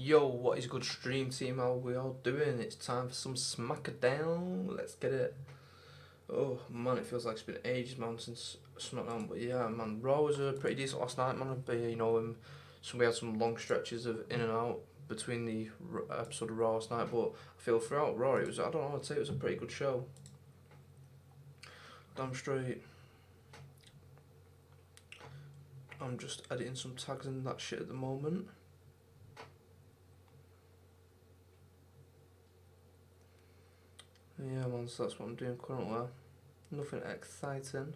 Yo, what is good stream team? How we all doing? It's time for some SmackDown. Let's get it. Oh man, it feels like it's been ages, man, since SmackDown. But yeah, man, Raw was pretty decent last night, man. But you know, we had some long stretches of in and out between the episode of Raw last night. But I feel throughout Raw, it was, I don't know, I'd say it was a pretty good show. Damn straight. I'm just editing some tags and that shit at the moment. Yeah, man, so that's what I'm doing currently. Nothing exciting.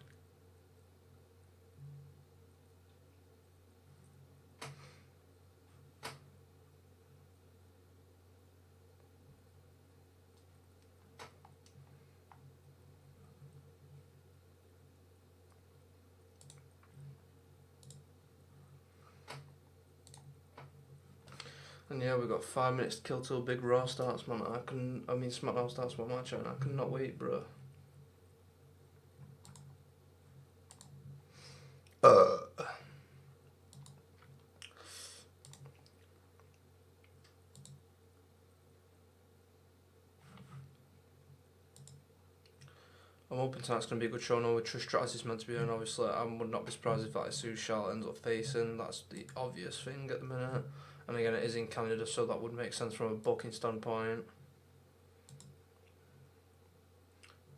And yeah, we've got 5 minutes to kill till Big Raw starts, man. SmackDown starts my match, and I cannot wait, bro. I'm hoping tonight's going to be a good show. No, with Trish Stratus is meant to be in, obviously. I would not be surprised if that is who Charlotte ends up facing. That's the obvious thing at the minute. And again, it is in Canada, so that would make sense from a booking standpoint.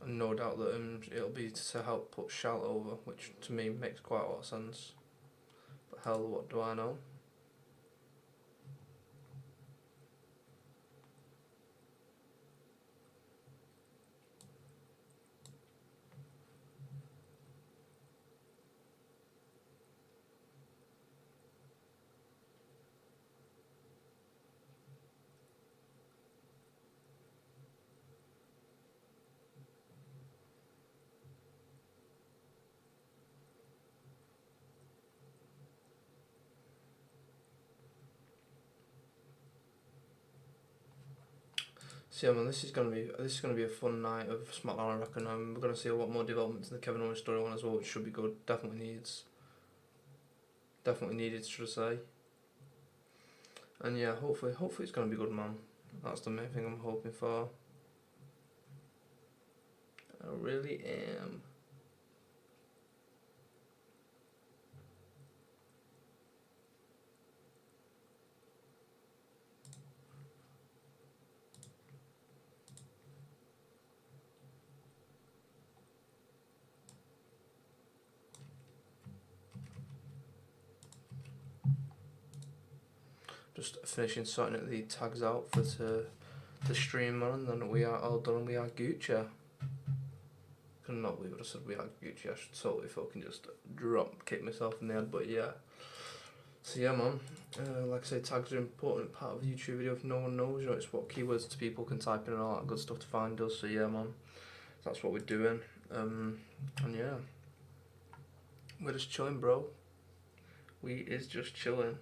And no doubt that it'll be to help put Charlotte over, which to me makes quite a lot of sense. But hell, what do I know? So yeah, man, this is gonna be a fun night of SmackDown. I reckon. We're gonna see a lot more development in the Kevin Owens storyline as well, which should be good. Definitely needed, should I say? And yeah, hopefully it's gonna be good, man. That's the main thing I'm hoping for. I really am. Just finishing sorting the tags out for the stream, man, and then we are all done. We are Gucci. Cannot believe what I said. We are Gucci. I should totally fucking just kick myself in the head. But yeah. So yeah, man. Like I say, tags are an important part of the YouTube video. If no one knows, you know, it's what keywords to people can type in and all that good stuff to find us. So yeah, man. That's what we're doing. And yeah, we're just chilling, bro. We is just chilling.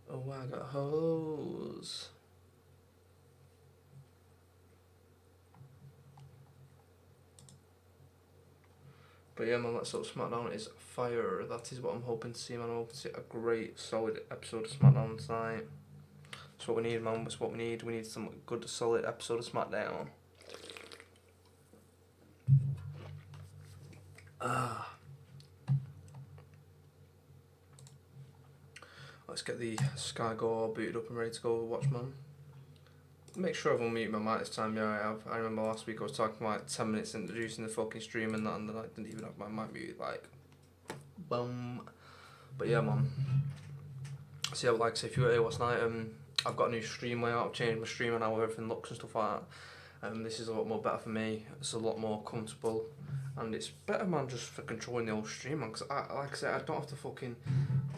Oh, I got hoes. But yeah, man, let's hope SmackDown is fire. That is what I'm hoping to see, man. I'm hoping to see a great, solid episode of SmackDown tonight. That's what we need, man. That's what we need. We need some good, solid episode of SmackDown. Let's get the Sky Go booted up and ready to go, Watchman. Make sure I've unmuted my mic this time, yeah I have. I remember last week I was talking for like 10 minutes introducing the fucking stream and that, and then I didn't even have my mic muted, like, boom. But yeah, man. So yeah, like I say, if you were here last night, I've got a new stream layout. I've changed my stream and how everything looks and stuff like that. This is a lot more better for me. It's a lot more comfortable, and it's better, man, just for controlling the whole stream, man. Cause like I said, I don't have to fucking,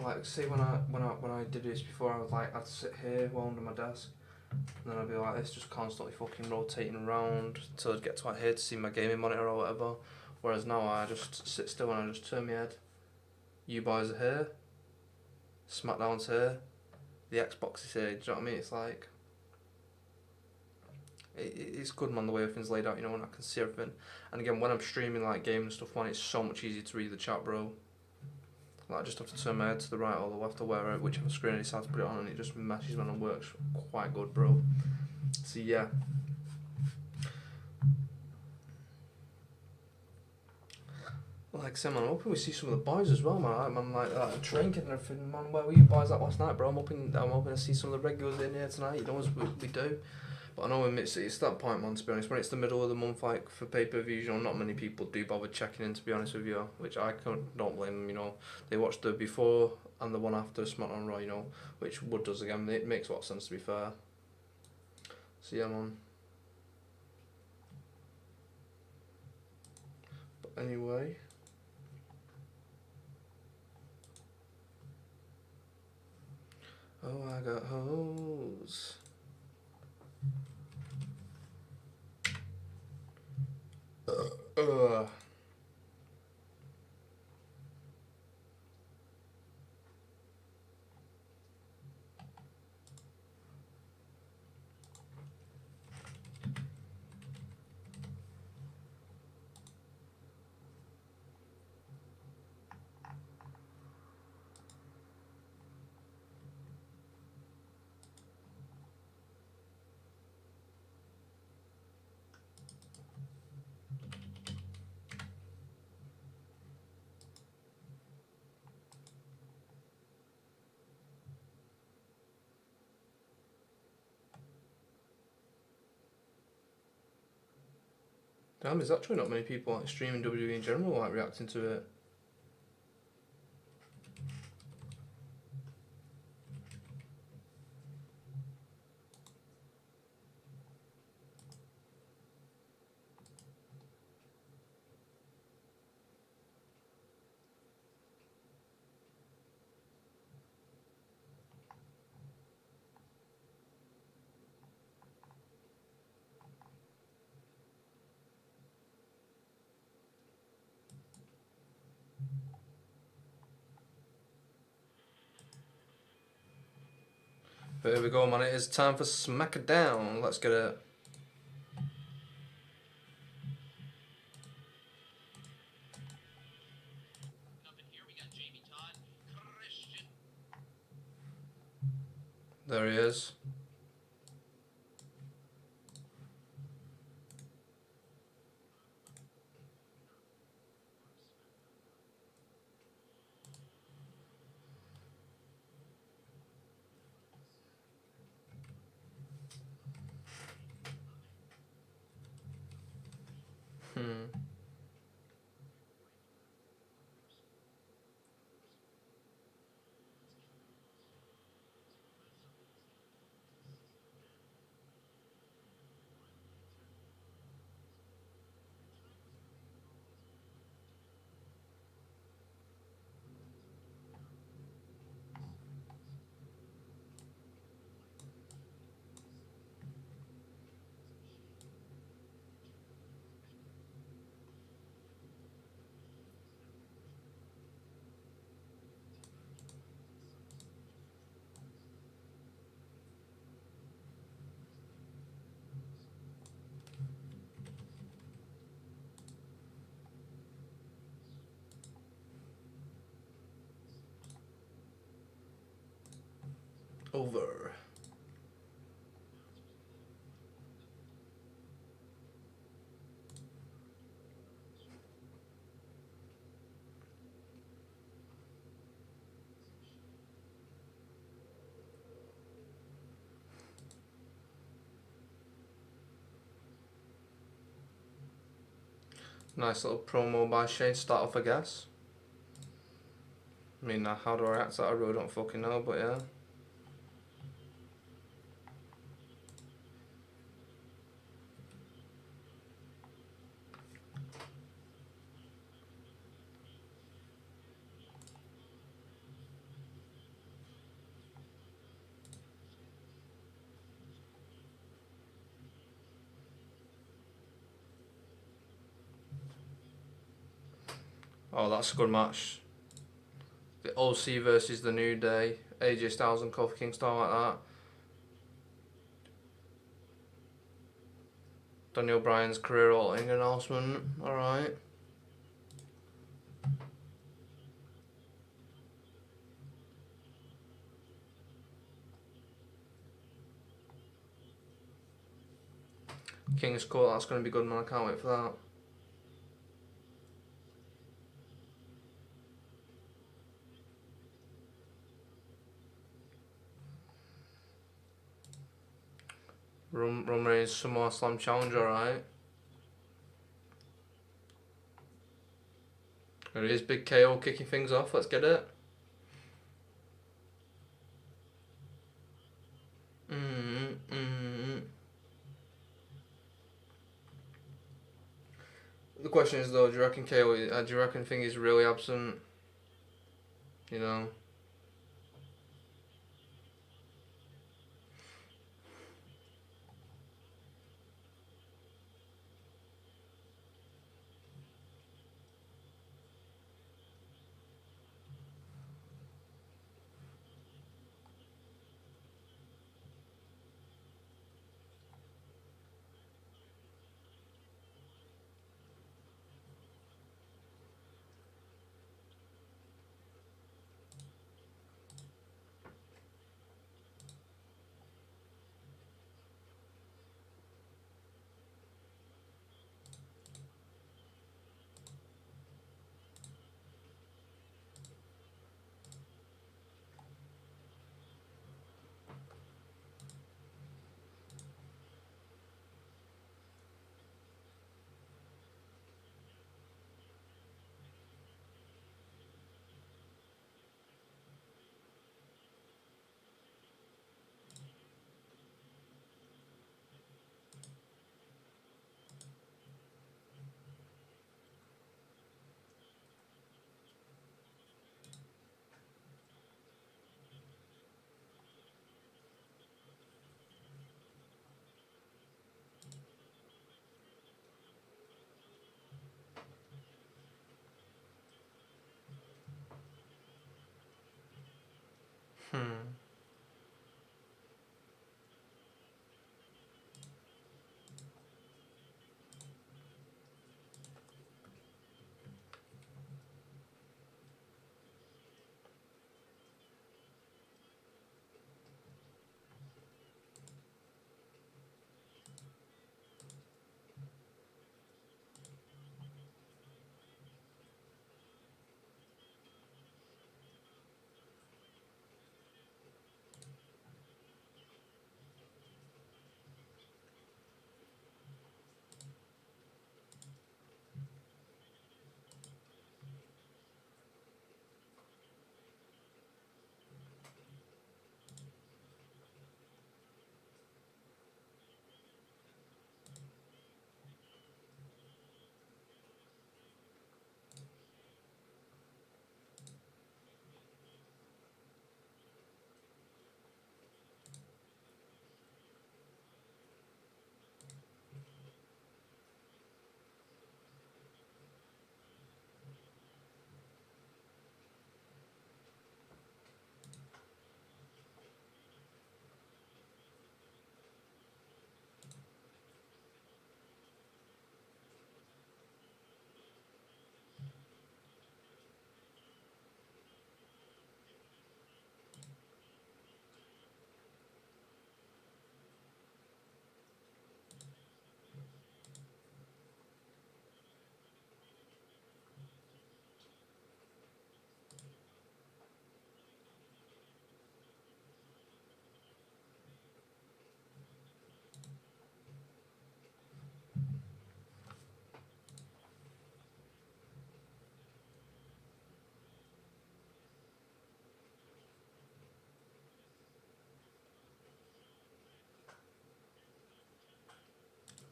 like, say when I did this before, I'd sit here while under my desk, and then I'd be like this, just constantly fucking rotating around till I'd get to like here to see my gaming monitor or whatever. Whereas now I just sit still and I just turn my head. You boys are here. SmackDown's here. The Xbox is here. Do you know what I mean? It's like, it's good, man, the way everything's laid out, you know, and I can see everything. And again, when I'm streaming like games and stuff, man, it's so much easier to read the chat, bro. Like, I just have to turn my head to the right or the left or wherever, whichever screen I decide to put it on, and it just meshes, man, and works quite good, bro. So yeah. Like I said, man, I'm hoping we see some of the boys as well, man. I'm like drinking and everything, man. Where were you boys at last night, bro? I'm hoping to see some of the regulars in here tonight. You know, as we do. But I know when it's that point, man. To be honest, when it's the middle of the month, like for pay-per-views, you know, not many people do bother checking in. To be honest with you, which I don't blame them. You know, they watch the before and the one after SmackDown Raw. You know, which Wood does again. It makes a lot of sense, to be fair. So yeah, man. But anyway. Oh, I got hoes. Damn, there's actually not many people like streaming WWE in general, like reacting to it. But here we go, man. It is time for SmackDown. Let's get it. There he is. Over. Nice little promo by Shane to start off, I guess. I mean, how do I react to that? I really don't fucking know, but yeah. Oh, that's a good match. The OC versus the New Day. AJ Styles and Kofi Kingston like that. Daniel Bryan's career-altering announcement. Alright. King's Court, that's going to be good, man. I can't wait for that. Roman Reigns Samoa Slam Challenge, alright. There is Big KO kicking things off. Let's get it. The question is though, do you reckon KO? Do you reckon thing is really absent? You know.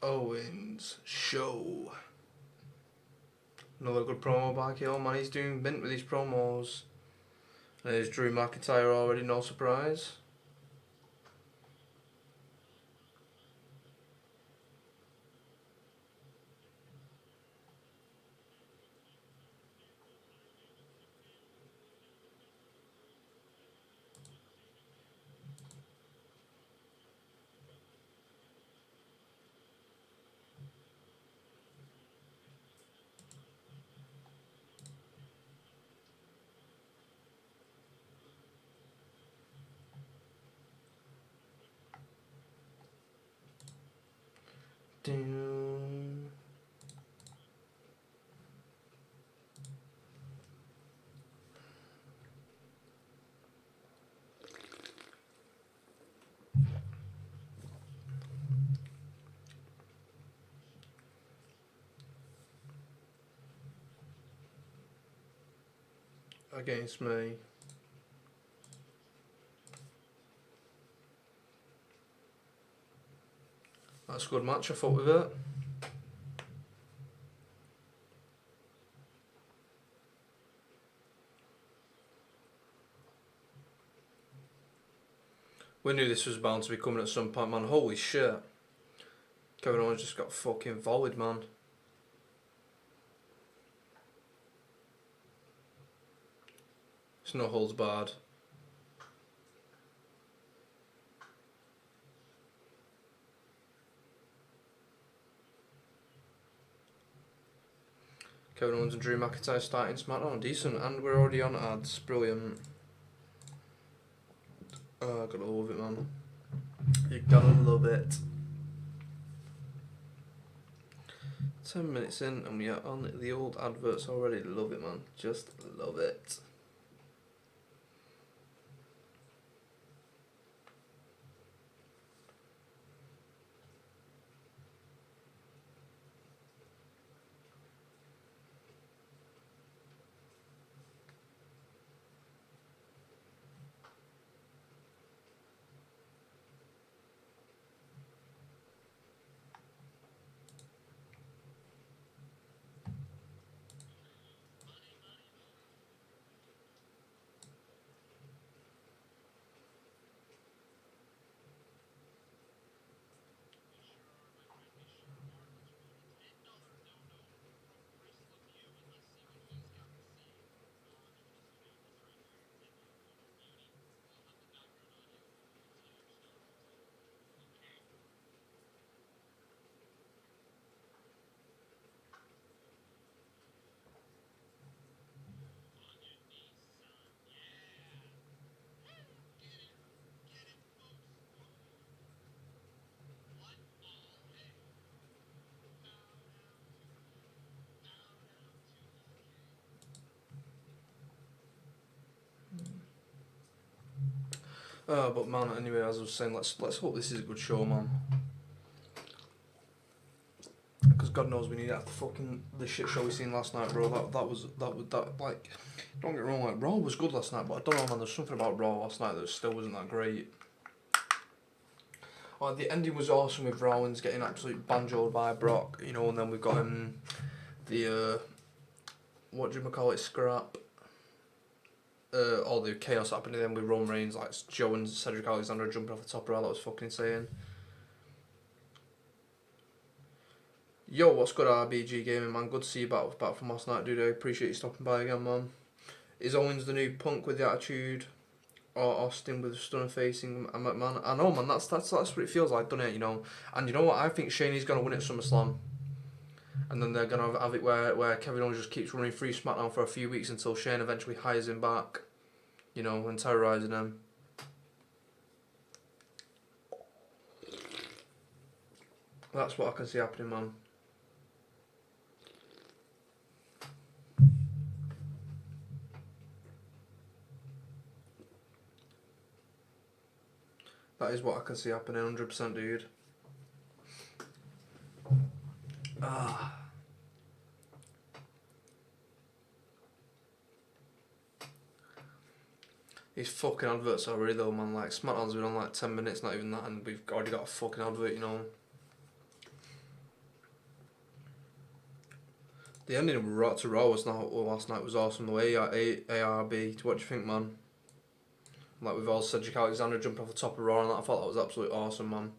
Owens show. Another good promo by KO, man. He's doing mint with these promos. There's Drew McIntyre already, no surprise. Doom. Against me. That's a good match, I thought, with it. We knew this was bound to be coming at some point, man. Holy shit. Kevin Owens just got fucking volleyed, man. It's no holds barred. Kevin Owens and Drew McIntyre starting SmackDown. Decent. And we're already on ads. Brilliant. Oh, gotta love it, man. You gotta love it. 10 minutes in and we are on the old adverts already. Love it, man. Just love it. But man, anyway, as I was saying, let's hope this is a good show, man. Because God knows we need it after fucking the shit show we seen last night, bro. That like, don't get me wrong, like Raw was good last night, but I don't know, man. There's something about Raw last night that still wasn't that great. Like the ending was awesome with Rollins getting absolutely banjoed by Brock, you know, and then we've got the what do you call it, scrap. All the chaos happening then with Roman Reigns, like Joe and Cedric Alexander jumping off the top rail. That was fucking insane. Yo, what's good, RBG Gaming, man? Good to see you back from last night, dude. I appreciate you stopping by again, man. Is Owens the new Punk with the attitude, or Austin with the stunner facing McMahon? I know, man. That's what it feels like, doesn't it? You know. And you know what? I think Shane gonna win at SummerSlam, and then they're gonna have it where Kevin Owens just keeps running through SmackDown for a few weeks until Shane eventually hires him back, you know, and terrorizing him. That's what I can see happening, man. That is what I can see happening, 100%, dude. These fucking adverts already though, man. Like, SmackDown's been on like 10 minutes, not even that, and we've already got a fucking advert, you know. The ending of Raw to Raw was last night was awesome. The way ARB, what do you think, man? Like, we've all Cedric Alexander jumping off the top of Raw and that, I thought that was absolutely awesome, man.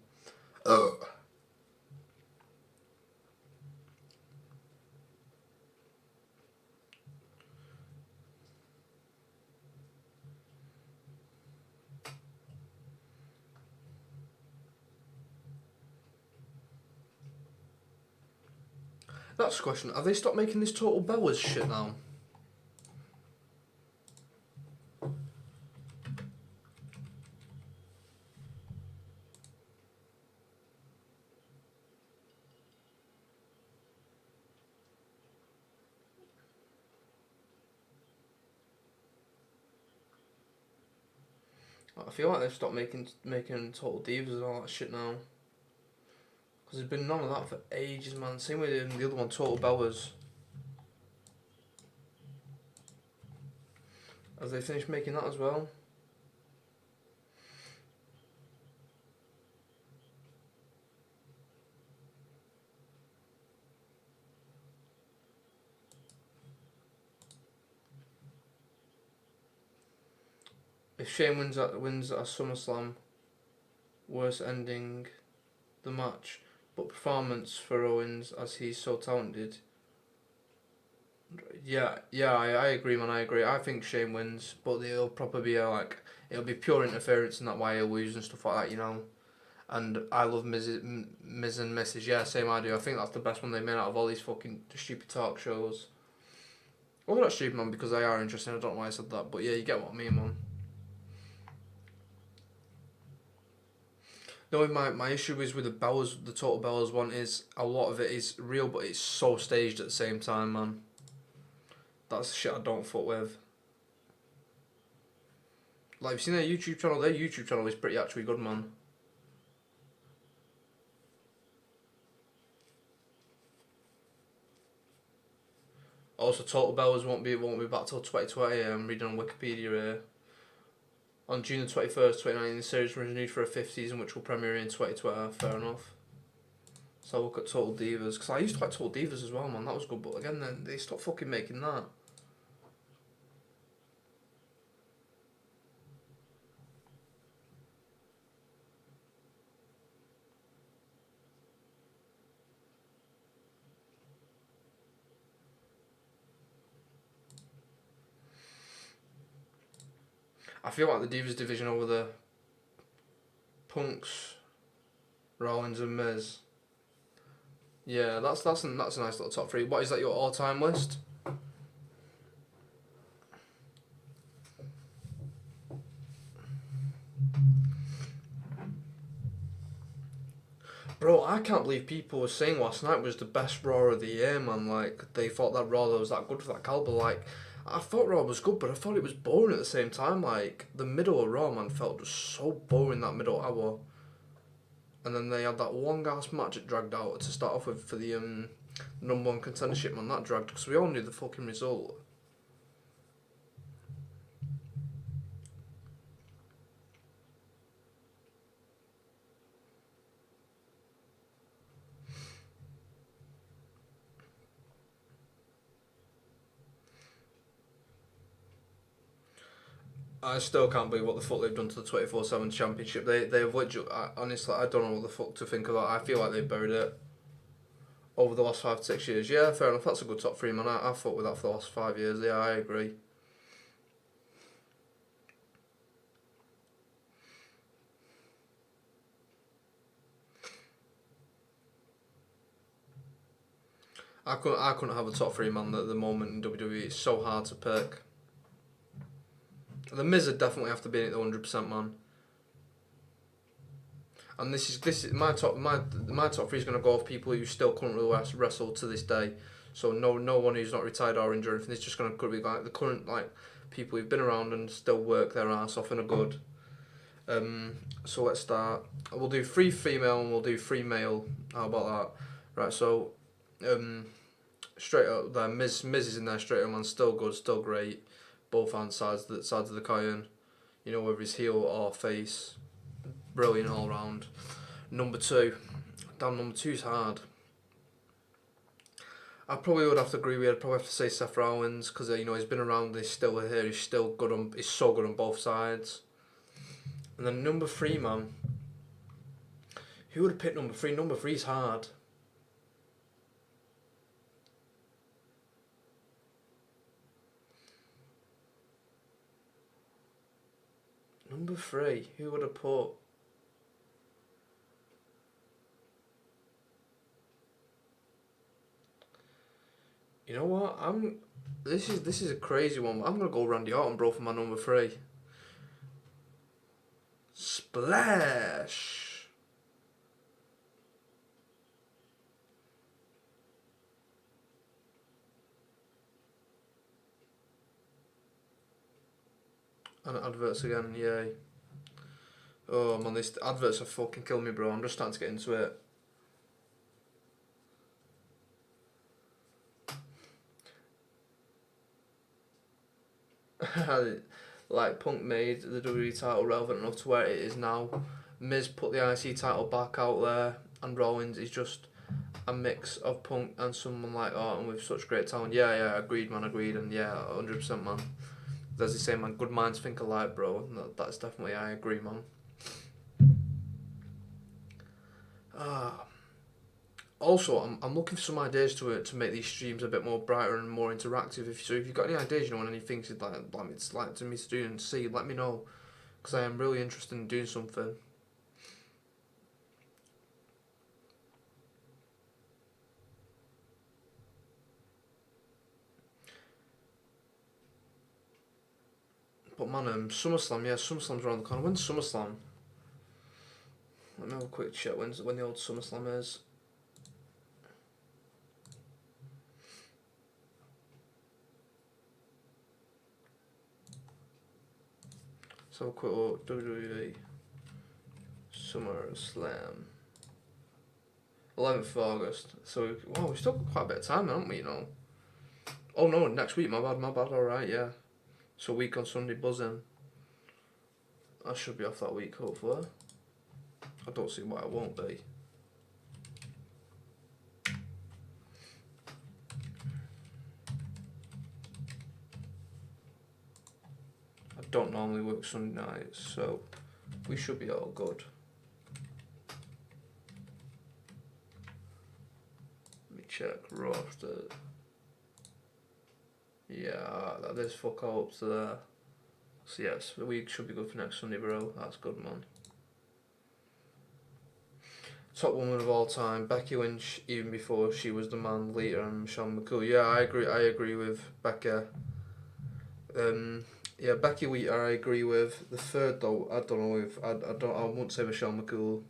That's a question. Have they stopped making this Total Bellas shit now? I feel like they've stopped making Total Divas and all that shit now. Because there's been none of that for ages, man. Same with the other one, Total Bellas. Have they finished making that as well? If Shane wins at SummerSlam, worst ending the match, but performance for Owens as he's so talented. Yeah, I agree, man. I agree. I think Shane wins, but it'll probably be it'll be pure interference, and that why he'll lose and stuff like that, you know. And I love Miz and Mrs. Yeah, same idea. I think that's the best one they made out of all these fucking stupid talk shows. Well, they're not stupid, man, because they are interesting. I don't know why I said that, but yeah, you get what I mean, man. No, my issue is with the Total Bellas one is a lot of it is real, but it's so staged at the same time, man. That's the shit I don't fuck with. Like, you've seen their YouTube channel? Their YouTube channel is pretty actually good, man. Also, Total Bellas won't be back till 2020. I'm reading on Wikipedia here. On June the 21st, 2019, the series was renewed for a fifth season, which will premiere in 2020. Fair enough. So I'll look at Total Divas, because I used to like Total Divas as well, man. That was good, but again, then they stopped fucking making that. I feel like the Divas division over the Punks, Rollins and Miz. Yeah, that's a nice little top three. What is that, your all-time list? Bro, I can't believe people were saying last night was the best Raw of the year, man. Like, they thought that Raw was that good for that caliber. Like, I thought Raw was good, but I thought it was boring at the same time. Like, the middle of Raw, man, felt just so boring, that middle hour. And then they had that long-ass match it dragged out to start off with for the number one contendership, man. That dragged, because we all knew the fucking result. I still can't believe what the fuck they've done to the 24/7 championship. They've literally, honestly, I don't know what the fuck to think of that. I feel like they've buried it over the last 5 to 6 years. Yeah, fair enough. That's a good top three, man. I've fought with that for the last 5 years. Yeah, I agree. I couldn't have a top three, man. At the moment in WWE, it's so hard to pick. The Miz would definitely have to be in it 100%, man. And this is my top three is gonna go off people who still currently wrestle to this day. So no one who's not retired or injured or anything. It's just gonna could be like the current like people who've been around and still work their ass off and are good. So let's start. We'll do 3 female and we'll do 3 male. How about that? Right. So straight up there, Miz is in there straight up, man. Still good, still great. Both sides of the coin. You know, whether he's heel or face. Brilliant all round. Number 2. Damn, number 2's hard. I probably would have to agree. I'd probably have to say Seth Rollins because you know he's been around. He's still here. He's still good on. He's so good on both sides. And then number 3, man. Who would have picked number 3? Number 3's hard. Number 3. Who would have put? You know what? This is a crazy one. I'm gonna go Randy Orton, bro, for my number 3. Splash. And adverts again, yay. Oh man, these adverts are fucking killing me, bro. I'm just starting to get into it. Like, Punk made the WWE title relevant enough to where it is now. Miz put the IC title back out there, and Rollins is just a mix of Punk and someone like Orton with such great talent. Yeah, agreed, man, agreed, and yeah, 100%, man. As they say, man, good minds think alike, bro. That's definitely, I agree, man. Ah. Also, I'm looking for some ideas to make these streams a bit more brighter and more interactive. If you've got any ideas, you know, and any things you'd like it's like to me to do and see, let me know, because I am really interested in doing something. But man, SummerSlam, yeah, SummerSlam's around the corner. When's SummerSlam? Let me have a quick check. When the old SummerSlam is? So a quick look. WWE SummerSlam. 11th of August. So we've still got quite a bit of time, haven't we? You know. Oh no, next week. My bad. All right, yeah. So a week on Sunday, buzzing. I should be off that week, hopefully. I don't see why I won't be. I don't normally work Sunday nights, so we should be all good. Let me check roster. Yeah, that is fuck all up to there. So yes, the week should be good for next Sunday, bro. That's good, man. Top woman of all time, Becky Lynch, even before she was the man leader, and Michelle McCool. Yeah, I agree with Becca. Yeah, Becky Wheater, I agree with. The third though, I don't know if I won't say Michelle McCool.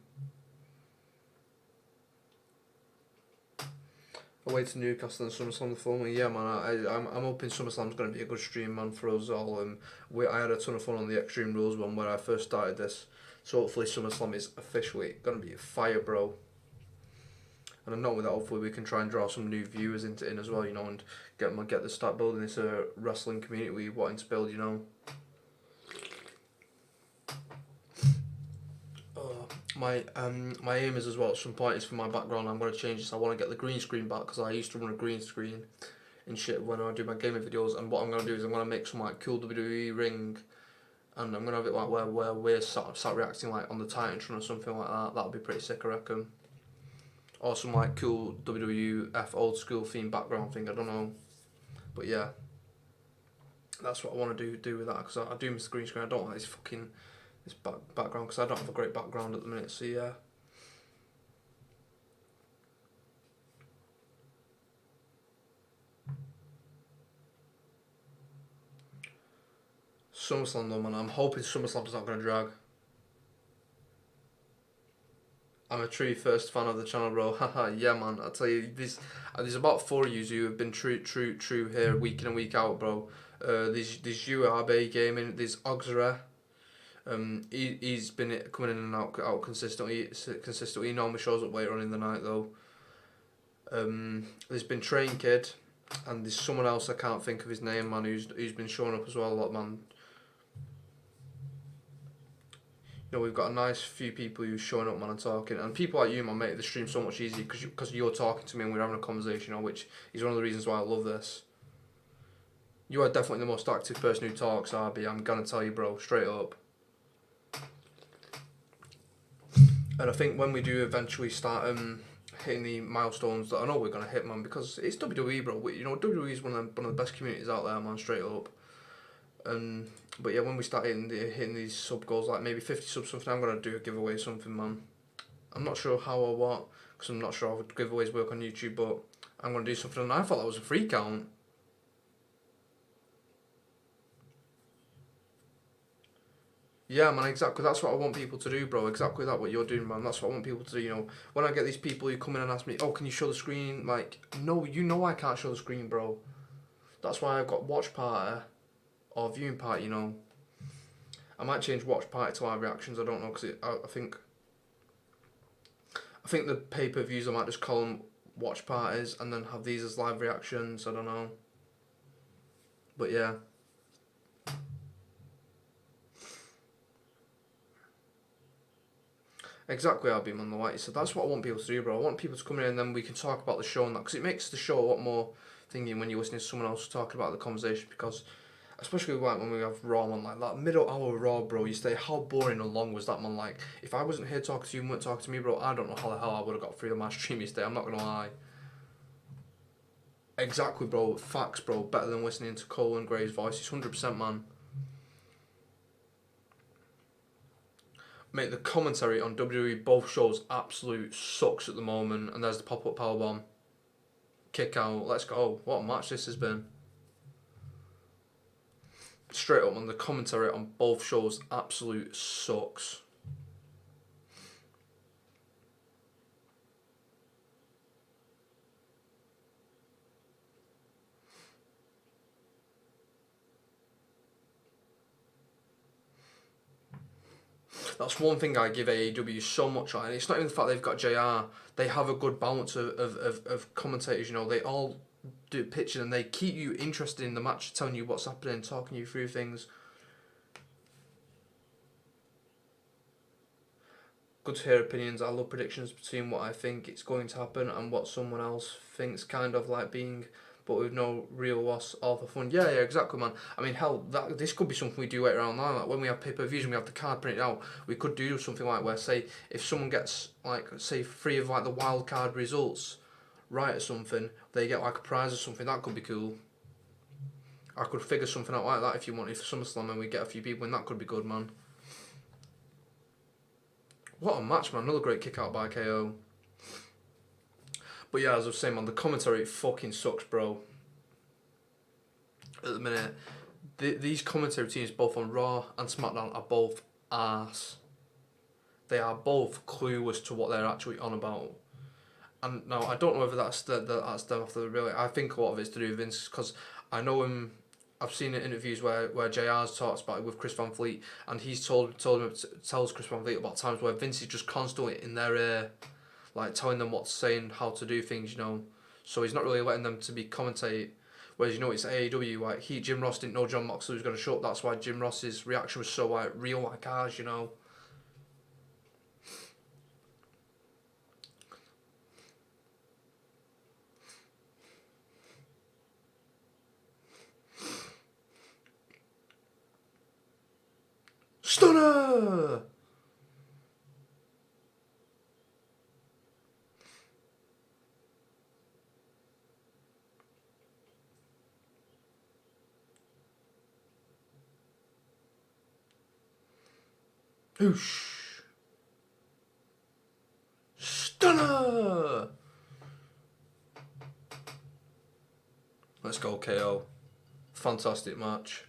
Away to Newcastle and SummerSlam the following. Yeah, man, I'm hoping SummerSlam's going to be a good stream, man, for us all. I had a ton of fun on the Extreme Rules one where I first started this, so hopefully SummerSlam is officially going to be a fire, bro. And I know with that, hopefully we can try and draw some new viewers into it as well, you know, and get the start building this wrestling community we wanting to build, you know. My aim is as well at some point is for my background. I'm going to change this. I want to get the green screen back because I used to run a green screen and shit when I do my gaming videos. And what I'm going to do is I'm going to make some like cool WWE ring, and I'm going to have it like where we're sat reacting like on the Titantron or something like that. That'll be pretty sick, I reckon. Or some like cool WWF old school theme background thing. I don't know, but yeah, that's what I want to do with that because I do miss the green screen. I don't like this background because I don't have a great background at the minute. So yeah. SummerSlam though, man. I'm hoping SummerSlam's not going to drag. I'm a true first fan of the channel, bro. Haha, yeah, man. I tell you, there's about 4 of you who have been true here week in and week out, bro. There's you at RB Gaming. There's Oxera. He's been coming in and out consistently. He normally shows up later on in the night though. There's been Train Kid, and there's someone else I can't think of his name, man. Who's been showing up as well a lot, man. You know, we've got a nice few people who's showing up, man, and talking. And people like you, man, make the stream so much easier because you're talking to me and we're having a conversation, you know, which is one of the reasons why I love this. You are definitely the most active person who talks, RB. I'm gonna tell you, bro, straight up. And I think when we do eventually start hitting the milestones that I know we're gonna hit, man, because it's WWE, bro. You know, WWE is one of the best communities out there, man, straight up. But yeah, when we start hitting these sub goals, like maybe 50 subs, something, I'm gonna do a giveaway, something, man. I'm not sure how or what, because I'm not sure how giveaways work on YouTube, but I'm gonna do something. And I thought that was a free count. Yeah, man, exactly. That's what I want people to do, bro. Exactly that, what you're doing, man. That's what I want people to do, you know. When I get these people who come in and ask me, oh, can you show the screen? Like, no, you know I can't show the screen, bro. That's why I've got watch party or viewing party, you know. I might change watch party to live reactions. I don't know because I think the pay-per-views I might just call them watch parties and then have these as live reactions. I don't know. But yeah. Exactly, I'll be on the white. So that's what I want people to do, bro. I want people to come in and then we can talk about the show and that because it makes the show a lot more thingy when you're listening to someone else talking about the conversation because especially like when we have Raw on like that middle hour Raw, bro, you say how boring and long was that, man? Like if I wasn't here talking to you and weren't talking to me, bro, I don't know how the hell I would have got through my stream yesterday. I'm not gonna lie. Exactly, bro. Facts, bro. Better than listening to Cole and Gray's voices, 100%, man. Mate, the commentary on WWE both shows absolute sucks at the moment, and there's the pop-up powerbomb. Kick out, let's go. What a match this has been. Straight up, man, the commentary on both shows absolute sucks. That's one thing I give AEW so much on, and it's not even the fact they've got JR. They have a good balance of commentators, you know. They all do pitching and they keep you interested in the match, telling you what's happening, talking you through things. Good to hear opinions. I love predictions between what I think it's going to happen and what someone else thinks, kind of like being, but with no real loss of the fun. Yeah, exactly, man. I mean, hell, this could be something we do later on now. Like when we have pay-per-views and we have the card printed out, we could do something like where, say, if someone gets, like, say, 3 of, like, the wild card results right or something, they get, like, a prize or something. That could be cool. I could figure something out like that if you wanted for SummerSlam and we get a few people, and that could be good, man. What a match, man. Another great kick out by KO. But yeah, as I was saying, man, the commentary fucking sucks, bro. At the minute, these commentary teams, both on Raw and SmackDown, are both arse. They are both clueless to what they're actually on about. And now, I don't know whether that's that's them off the really. I think a lot of it's to do with Vince, because I know him. I've seen in interviews where JR's talks about it with Chris Van Fleet, and he's tells Chris Van Fleet about times where Vince is just constantly in their ear, like telling them what to say and how to do things, you know. So he's not really letting them to be commentate. Whereas, you know, it's AEW, like Jim Ross didn't know John Moxley was going to show up. That's why Jim Ross's reaction was so like real, like ours, you know. Stunner! Whoosh! Stunner! Let's go, KO. Fantastic match.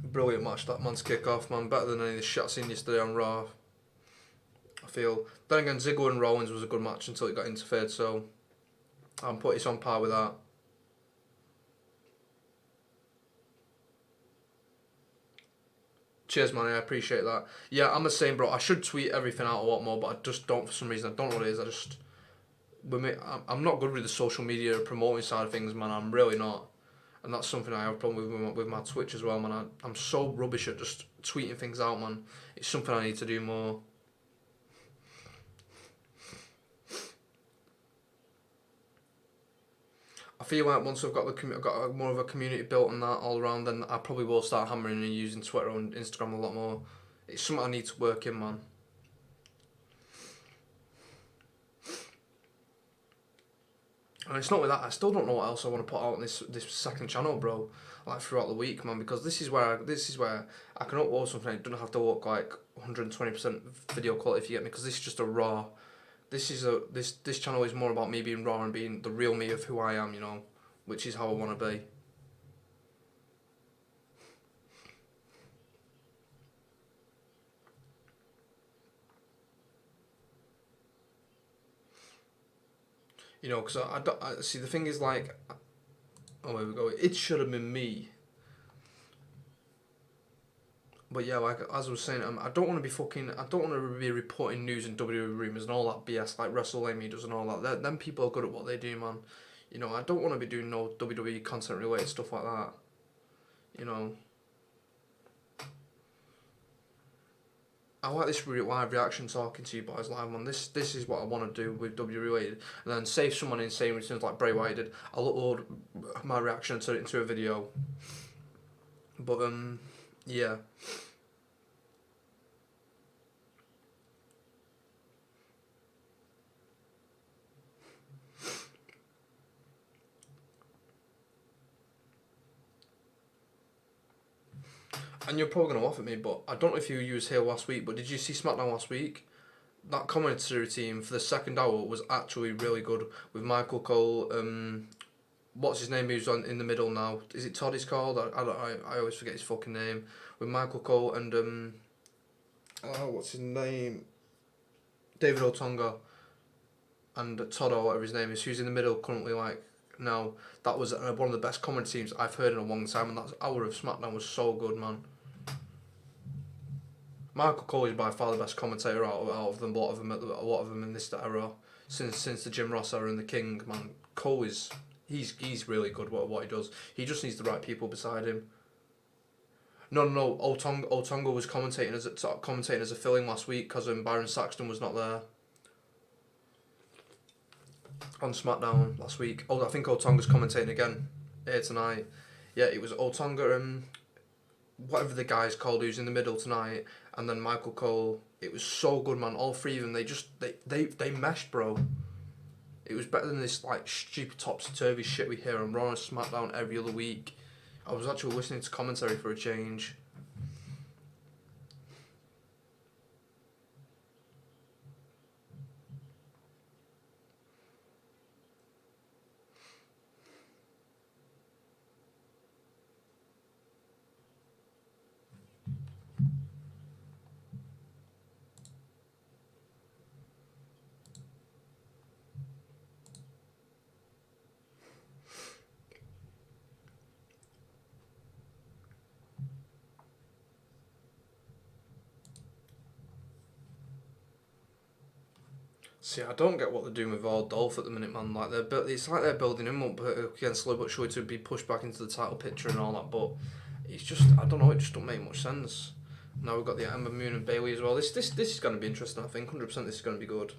Brilliant match, that man's kick-off, man. Better than any of the shit I seen yesterday on Raw, I feel. Then again, Ziggler and Rollins was a good match until it got interfered, so I'm putting it on par with that. Cheers, man. I appreciate that. Yeah, I'm the same, bro. I should tweet everything out a lot more, but I just don't for some reason. I don't know what it is. I'm not good with the social media promoting side of things, man. I'm really not. And that's something I have a problem with my Twitch as well, man. I'm so rubbish at just tweeting things out, man. It's something I need to do more. I feel like once I've got more of a community built on that all around, then I probably will start hammering and using Twitter and Instagram a lot more. It's something I need to work in, man. And it's not with that. I still don't know what else I want to put out on this second channel, bro. Like throughout the week, man, because this is where I can upload something. It doesn't have to look like 120% video quality if you get me, because this is just a raw. This channel is more about me being raw and being the real me of who I am, you know, which is how I want to be. You know, because I see the thing is like, oh, here we go. It should have been me But yeah, like as I was saying, I don't want to be fucking. I don't want to be reporting news and WWE rumors and all that BS like WrestleMania does and all that. Them people are good at what they do, man. You know, I don't want to be doing no WWE content related stuff like that. You know, I like this live reaction talking to you boys live, man. This is what I want to do with WWE related, and then say someone insane returns like Bray Wyatt did. I'll upload my reaction and turn it into a video. But yeah. And you're probably gonna laugh at me, but I don't know if you was here last week. But did you see SmackDown last week? That commentary team for the second hour was actually really good with Michael Cole. What's his name? Who's on in the middle now? Is it Todd? He's called. I always forget his fucking name. With Michael Cole and oh, what's his name? David Otunga and Todd or whatever his name is. Who's in the middle currently? Like now, that was one of the best commentary teams I've heard in a long time, and that hour of SmackDown was so good, man. Michael Cole is by far the best commentator out of them. A lot of them in this era, since the Jim Ross era and the King. Man, Cole is he's really good at what he does. He just needs the right people beside him. No. Otonga was commentating as a filling last week because Byron Saxton was not there on SmackDown last week. Oh, I think Otonga's commentating again here tonight. Yeah, it was Otonga. Whatever the guy's called who's in the middle tonight, and then Michael Cole. It was so good, man. All three of them, they meshed, bro. It was better than this like stupid topsy-turvy shit we hear on Raw and SmackDown every other week. I was actually listening to commentary for a change. See, I don't get what they're doing with all Dolph at the minute, man. Like it's like they're building him up again slowly but surely to be pushed back into the title picture and all that. But it's just, I don't know, it just don't make much sense. Now we've got the Ember Moon and Bailey as well. This is going to be interesting. I think 100% this is going to be good.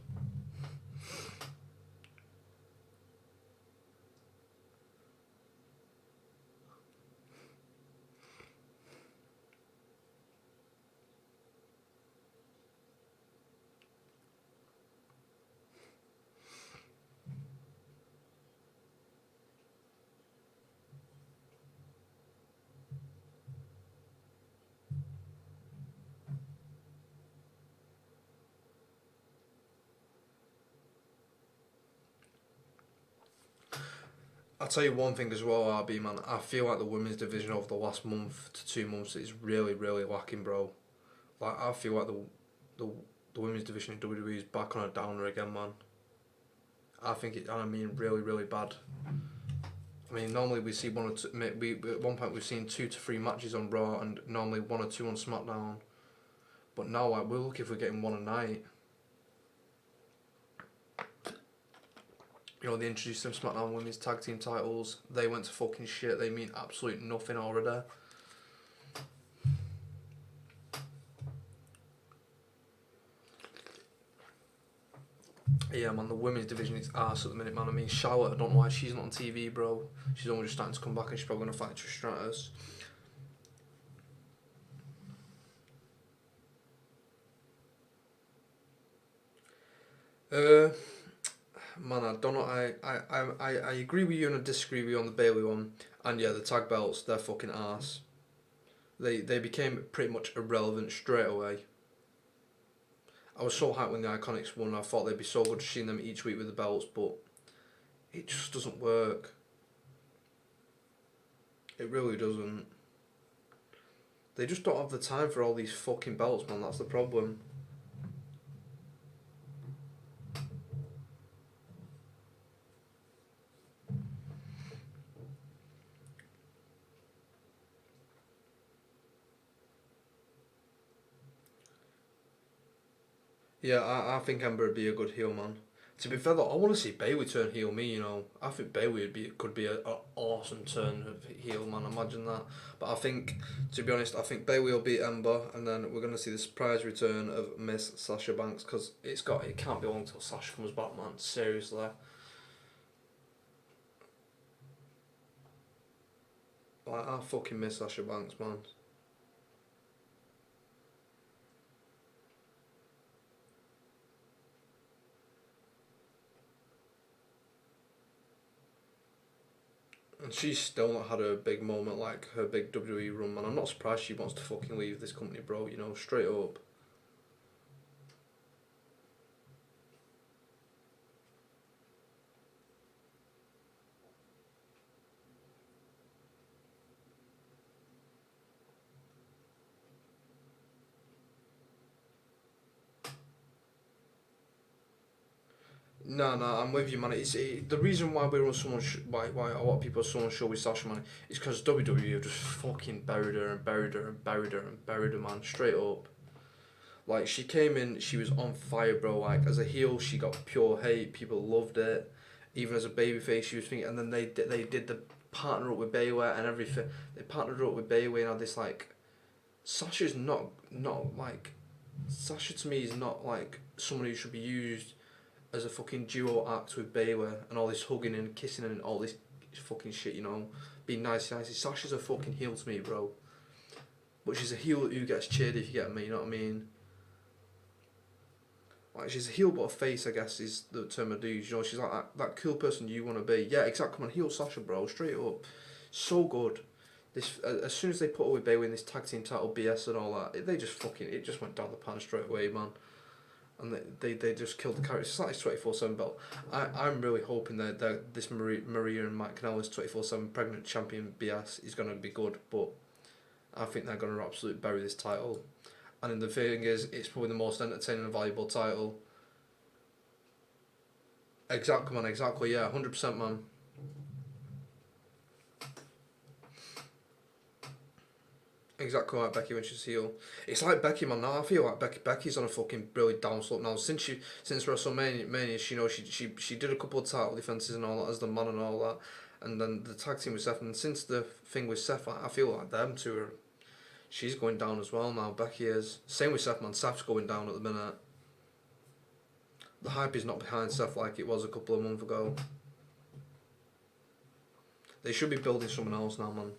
I'll tell you one thing as well, RB man. I feel like the women's division over the last month to 2 months is really, really lacking, bro. Like I feel like the women's division in WWE is back on a downer again, man. I think it. I mean, really, really bad. I mean, normally we see one or two. We at one point we've seen 2 to 3 matches on Raw, and normally 1 or 2 on SmackDown. But now, like, we're lucky if we're getting 1 a night. You know, they introduced them SmackDown Women's Tag Team titles. They went to fucking shit. They mean absolute nothing already. Yeah, man, the women's division is arse at the minute, man. I mean, Charlotte, I don't know why she's not on TV, bro. She's only just starting to come back and she's probably going to fight Trish Stratus. Man, I don't know. I agree with you and I disagree with you on the Bailey one. And yeah, the tag belts, they're fucking arse. They became pretty much irrelevant straight away. I was so hyped when the Iconics won. I thought they'd be so good seeing them each week with the belts, but it just doesn't work. It really doesn't. They just don't have the time for all these fucking belts, man. That's the problem. Yeah, I think Ember would be a good heel, man. To be fair though, I want to see Bayley turn heel. Me, you know, I think Bayley could be a awesome turn of heel, man. Imagine that. But I think, to be honest, I think Bayley will beat Ember, and then we're gonna see the surprise return of Miss Sasha Banks because it can't be long till Sasha comes back, man. Seriously, like I fucking miss Sasha Banks, man. And she's still not had a big moment like her big WWE run, man. I'm not surprised she wants to fucking leave this company, bro. You know, straight up. No, no, I'm with you, man. The reason why we're on someone why a lot of people are so unsure with Sasha, man, is because WWE have just fucking buried her and buried her and buried her and buried her, man, straight up. Like she came in, she was on fire, bro. Like as a heel, she got pure hate. People loved it. Even as a babyface, she was thinking, and then they did the partner up with Bayley and everything. They partnered up with Bayley and had this like Sasha's not like Sasha to me is not like someone who should be used as a fucking duo act with Baylor and all this hugging and kissing and all this fucking shit, you know, being nice. Sasha's a fucking heel to me, bro. But she's a heel who gets cheered, if you get me, you know what I mean? Like, she's a heel but a face, I guess, is the term I do use. You know, she's like that cool person you want to be. Yeah, exactly, man. Heel Sasha, bro, straight up. So good. This as soon as they put her with Bayley in this tag team title BS and all that, they just fucking, it just went down the pan straight away, man. And they just killed the character. It's like this 24/7 belt. I'm really hoping that this Maria and Mike Kanellis 24/7 pregnant champion BS is going to be good, but I think they're going to absolutely bury this title. And then the thing is, it's probably the most entertaining and valuable title. Exactly, man. Exactly. Yeah, 100%, man. Exactly like Becky when she's heel. It's like Becky, man. Now I feel like Becky's on a fucking brilliant downslope now. Since WrestleMania, you know, she did a couple of title defenses and all that as the man and all that, and then the tag team with Seth. And since the thing with Seth, I feel like them two are. She's going down as well now. Becky is. Same with Seth, man. Seth's going down at the minute. The hype is not behind Seth like it was a couple of months ago. They should be building someone else now, man.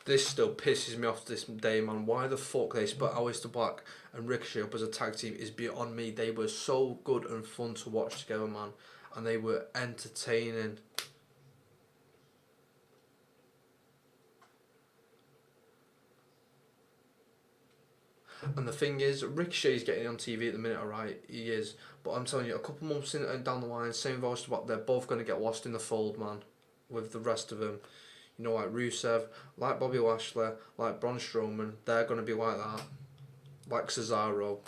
This still pisses me off to this day, man. Why the fuck they split Aleister Black and Ricochet up as a tag team is beyond me. They were so good and fun to watch together, man. And they were entertaining. And the thing is, Ricochet's getting on TV at the minute, alright? He is. But I'm telling you, a couple months in and down the line, same with Aleister Black, they're both going to get lost in the fold, man. With the rest of them. You know, like Rusev, like Bobby Lashley, like Braun Strowman, they're going to be like that. Like Cesaro.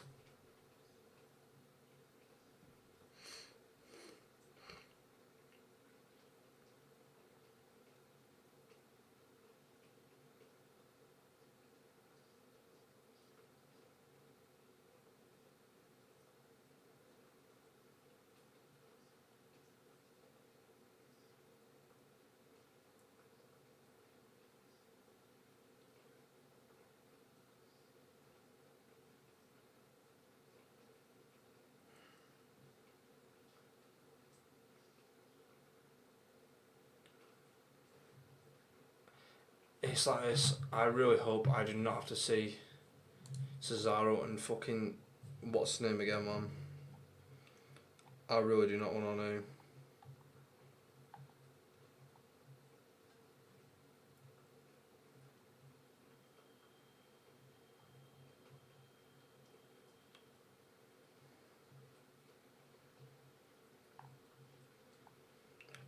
It's like this. I really hope I do not have to see Cesaro and fucking what's his name again, man. I really do not want to know.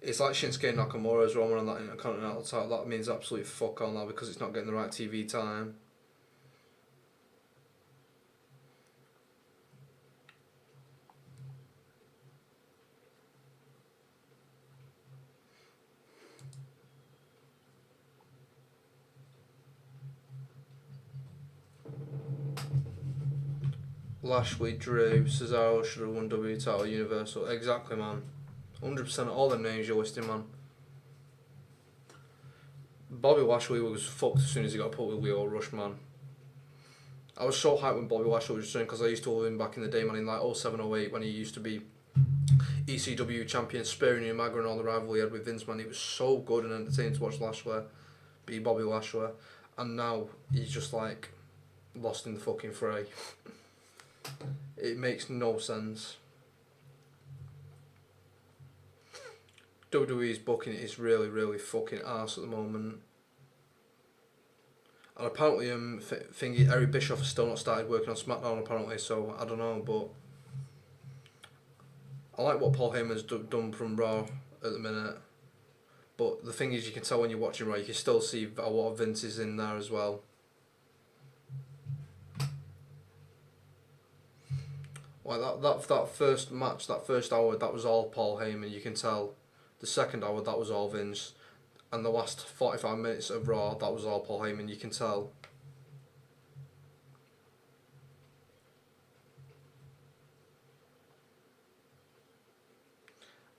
It's like Shinsuke Nakamura as well on that Intercontinental title. That means absolutely fuck all now because it's not getting the right TV time. Lashley, Drew, Cesaro should have won WWE title, Universal. Exactly, man. 100% all the names you're listing, man. Bobby Lashley was fucked as soon as he got put with Leo Rush, man. I was so hyped when Bobby Lashley was doing because I used to love him back in the day, man, in like 07, 08 when he used to be ECW champion, sparing Umaga and all the rivalry he had with Vince, man. He was so good and entertaining to watch Lashley be Bobby Lashley. And now he's just like lost in the fucking fray. It makes no sense. WWE's booking is really, really fucking arse at the moment. And apparently, thingy Eric Bischoff has still not started working on SmackDown apparently, so I don't know, but I like what Paul Heyman's done from Raw at the minute. But the thing is, you can tell when you're watching Raw, you can still see a lot of Vince is in there as well. Like that first match, that first hour, that was all Paul Heyman, you can tell. The second hour, that was all Vince. And the last 45 minutes of Raw, that was all Paul Heyman, you can tell.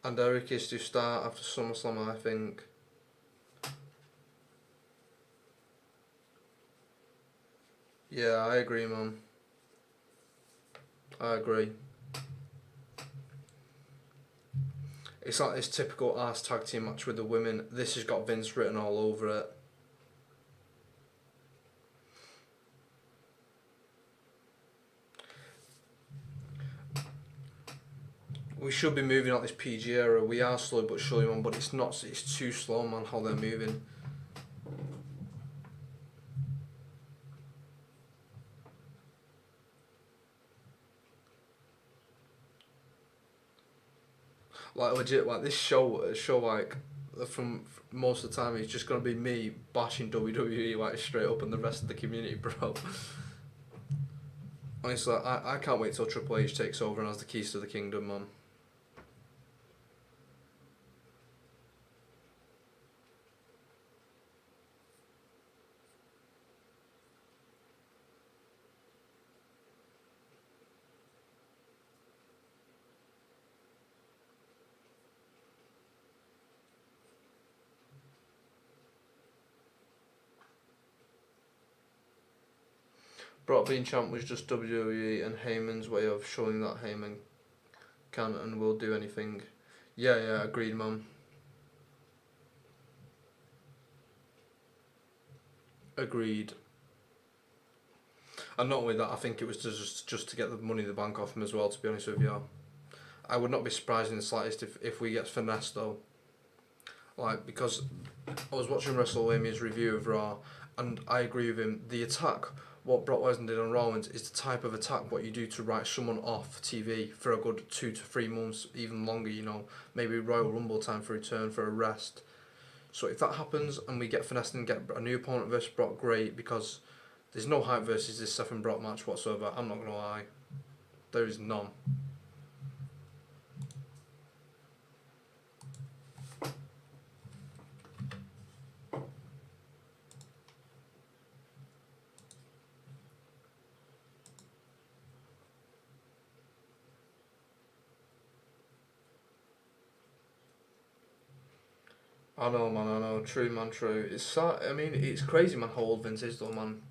And Eric is to start after SummerSlam, I think. Yeah, I agree, man. I agree. It's like this typical ass tag team match with the women. This has got Vince written all over it. We should be moving out this PG era. We are slow but surely, man, but it's not. It's too slow, man, how they're moving. Like legit, like this show like from most of the time it's just gonna be me bashing WWE like straight up and the rest of the community, bro. Honestly, I can't wait till Triple H takes over and has the keys to the kingdom, man. Brock being champ was just WWE and Heyman's way of showing that Heyman can and will do anything. Yeah, agreed, man. Agreed. And not only that, I think it was just to get the money in the bank off him as well, to be honest with you. I would not be surprised in the slightest if we get finessed though. Like, because I was watching WrestleMania's review of Raw, and I agree with him. The attack, what Brock Lesnar did on Raw, is the type of attack what you do to write someone off TV for a good 2 to 3 months, even longer, you know. Maybe Royal Rumble time for return, for a rest. So if that happens and we get finessed and get a new opponent versus Brock, great, because there's no hype versus this Seth and Brock match whatsoever, I'm not going to lie. There is none. I know, man, I know. True, man, true. It's sad. I mean, it's crazy, man, how old Vince is, though, man.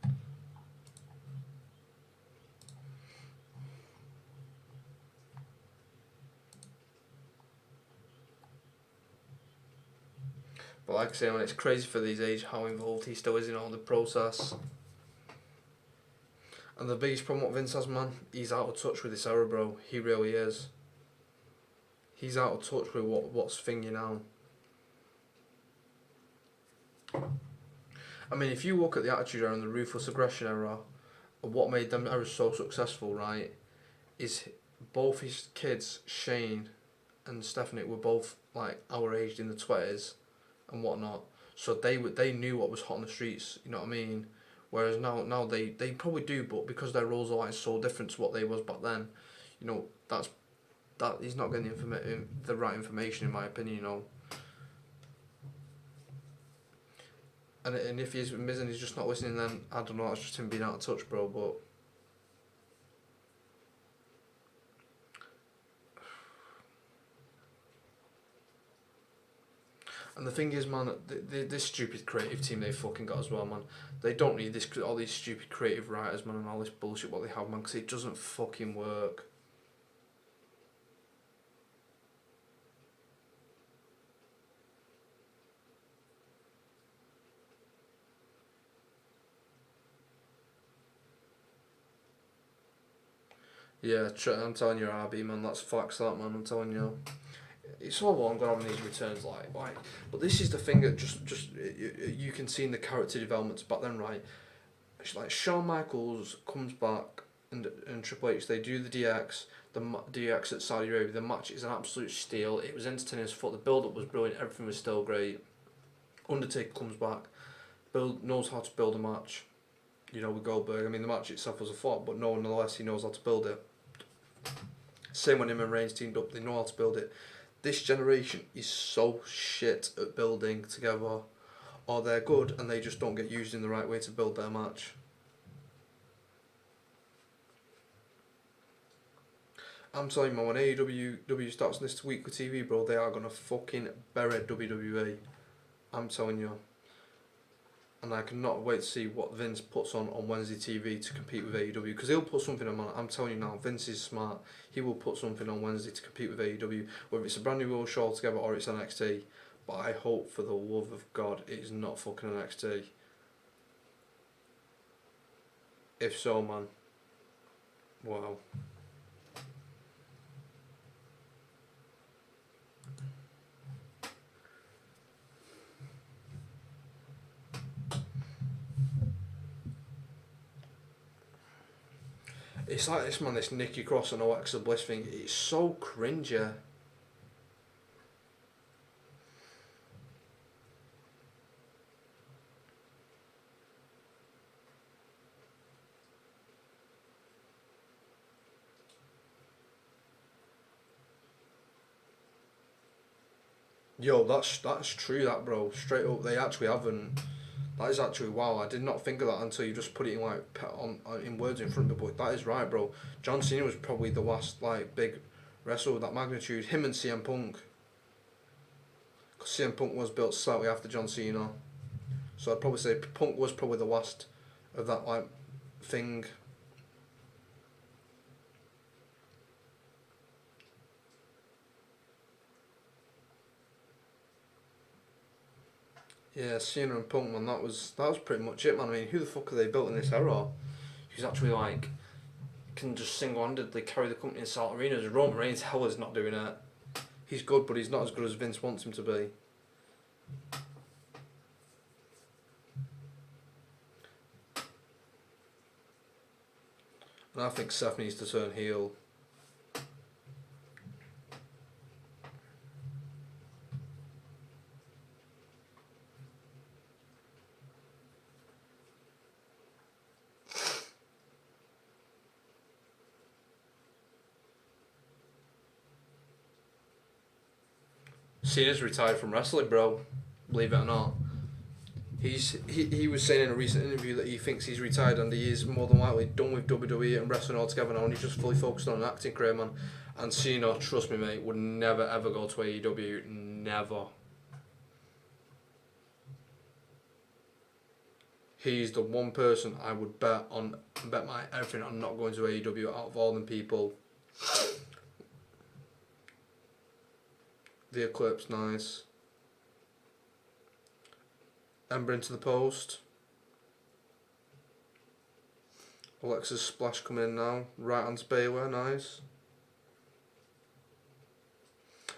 But like I say, man, it's crazy for these age how involved he still is in all the process. And the biggest problem what Vince has, man, he's out of touch with this era, bro. He really is. He's out of touch with what's thingy now. I mean, if you look at the Attitude Era and the Ruthless Aggression Era, what made them eras so successful, right, is both his kids, Shane and Stephanie, were both like our age in the 20s and whatnot. So they knew what was hot on the streets, you know what I mean? Whereas now they probably do, but because their roles are like so different to what they was back then, you know, that he's not getting the right information in my opinion, you know. And if he's missing, he's just not listening, then I don't know, that's just him being out of touch, bro, but And the thing is, man, this stupid creative team they fucking got as well, man. They don't need this, all these stupid creative writers, man, and all this bullshit what they have, man, because it doesn't fucking work. Yeah, I'm telling you, RB, man, that's facts, that, man, I'm telling you. It's all well and good having these returns, like, but this is the thing that you can see in the character developments back then, right? It's like Shawn Michaels comes back and Triple H, they do the DX at Saudi Arabia. The match is an absolute steal. It was entertaining as fuck. The build up was brilliant. Everything was still great. Undertaker comes back, knows how to build a match. You know, with Goldberg. I mean, the match itself was a flop, but nonetheless, he knows how to build it. Same when him and Reigns teamed up. They know how to build it. This generation is so shit at building together, or they're good and they just don't get used in the right way to build their match. I'm telling you, man, when AEW starts this weekly TV, bro, they are gonna fucking bury WWE. I'm telling you. And I cannot wait to see what Vince puts on Wednesday TV to compete with AEW, because he'll put something on. I'm telling you now, Vince is smart. He will put something on Wednesday to compete with AEW, whether it's a brand new World show altogether or it's NXT. But I hope, for the love of God, it is not fucking NXT. If so, man, wow. It's like this, man, this Nikki Cross and Alexa Bliss thing. It's so cringy. Yo, that's true, that, bro. Straight up, they actually haven't. That is actually wow. I did not think of that until you just put it in in words in front of me. But that is right, bro. John Cena was probably the last like big wrestler of that magnitude. Him and CM Punk. Because CM Punk was built slightly after John Cena, so I'd probably say Punk was probably the last of that like thing. Yeah, Cena and Punk, man, that was pretty much it, man. I mean, who the fuck are they built in this era? Who's actually like can just single-handedly carry the company in salt arenas? Roman Reigns, hell is not doing it. He's good, but he's not as good as Vince wants him to be. And I think Seth needs to turn heel. Cena's retired from wrestling, bro. Believe it or not. He was saying in a recent interview that he thinks he's retired and he is more than likely done with WWE and wrestling altogether now, and he's just fully focused on an acting career, man. And Cena, trust me, mate, would never ever go to AEW. Never. He's the one person I would bet my everything on not going to AEW out of all them people. The Eclipse, nice. Ember into the post. Alexa's splash coming in now. Right hand Baylor, nice.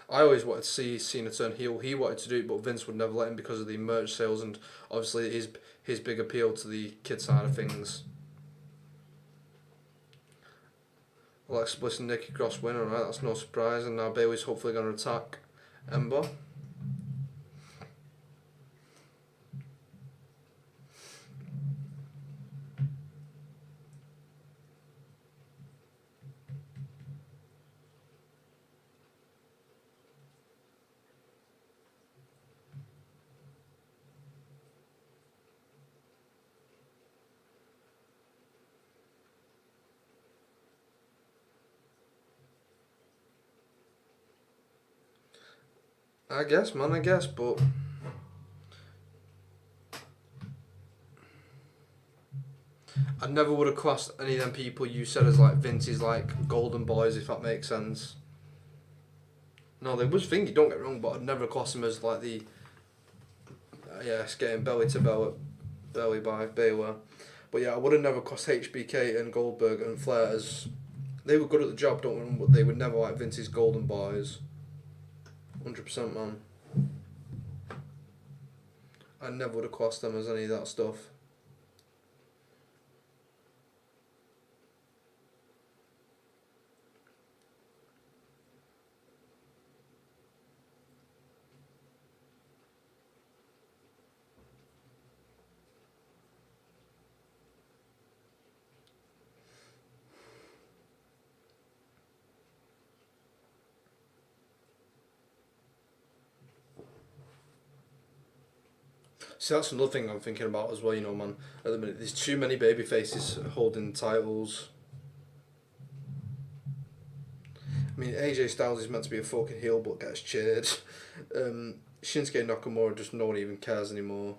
I always wanted to see Cena turn heel. He wanted to do it, but Vince would never let him because of the merch sales and obviously his big appeal to the kid side of things. Alexa Bliss and Nikki Cross win, alright, that's no surprise. And now Bayley's hopefully going to attack Ember. I guess, man, but I never would have classed any of them people you said as like Vince's like golden boys, if that makes sense. No, they was thingy, don't get me wrong, but I'd never class them as like the yeah, skating belly to belly by Baylor. But yeah, I would have never classed HBK and Goldberg and Flair as they were good at the job, don't get me wrong, but they were never like Vince's golden boys. 100%, man. I never would have classed them as any of that stuff. See, that's another thing I'm thinking about as well, you know, man. At the minute, there's too many baby faces holding titles. I mean, AJ Styles is meant to be a fucking heel but gets cheered. Shinsuke Nakamura, just no one even cares anymore.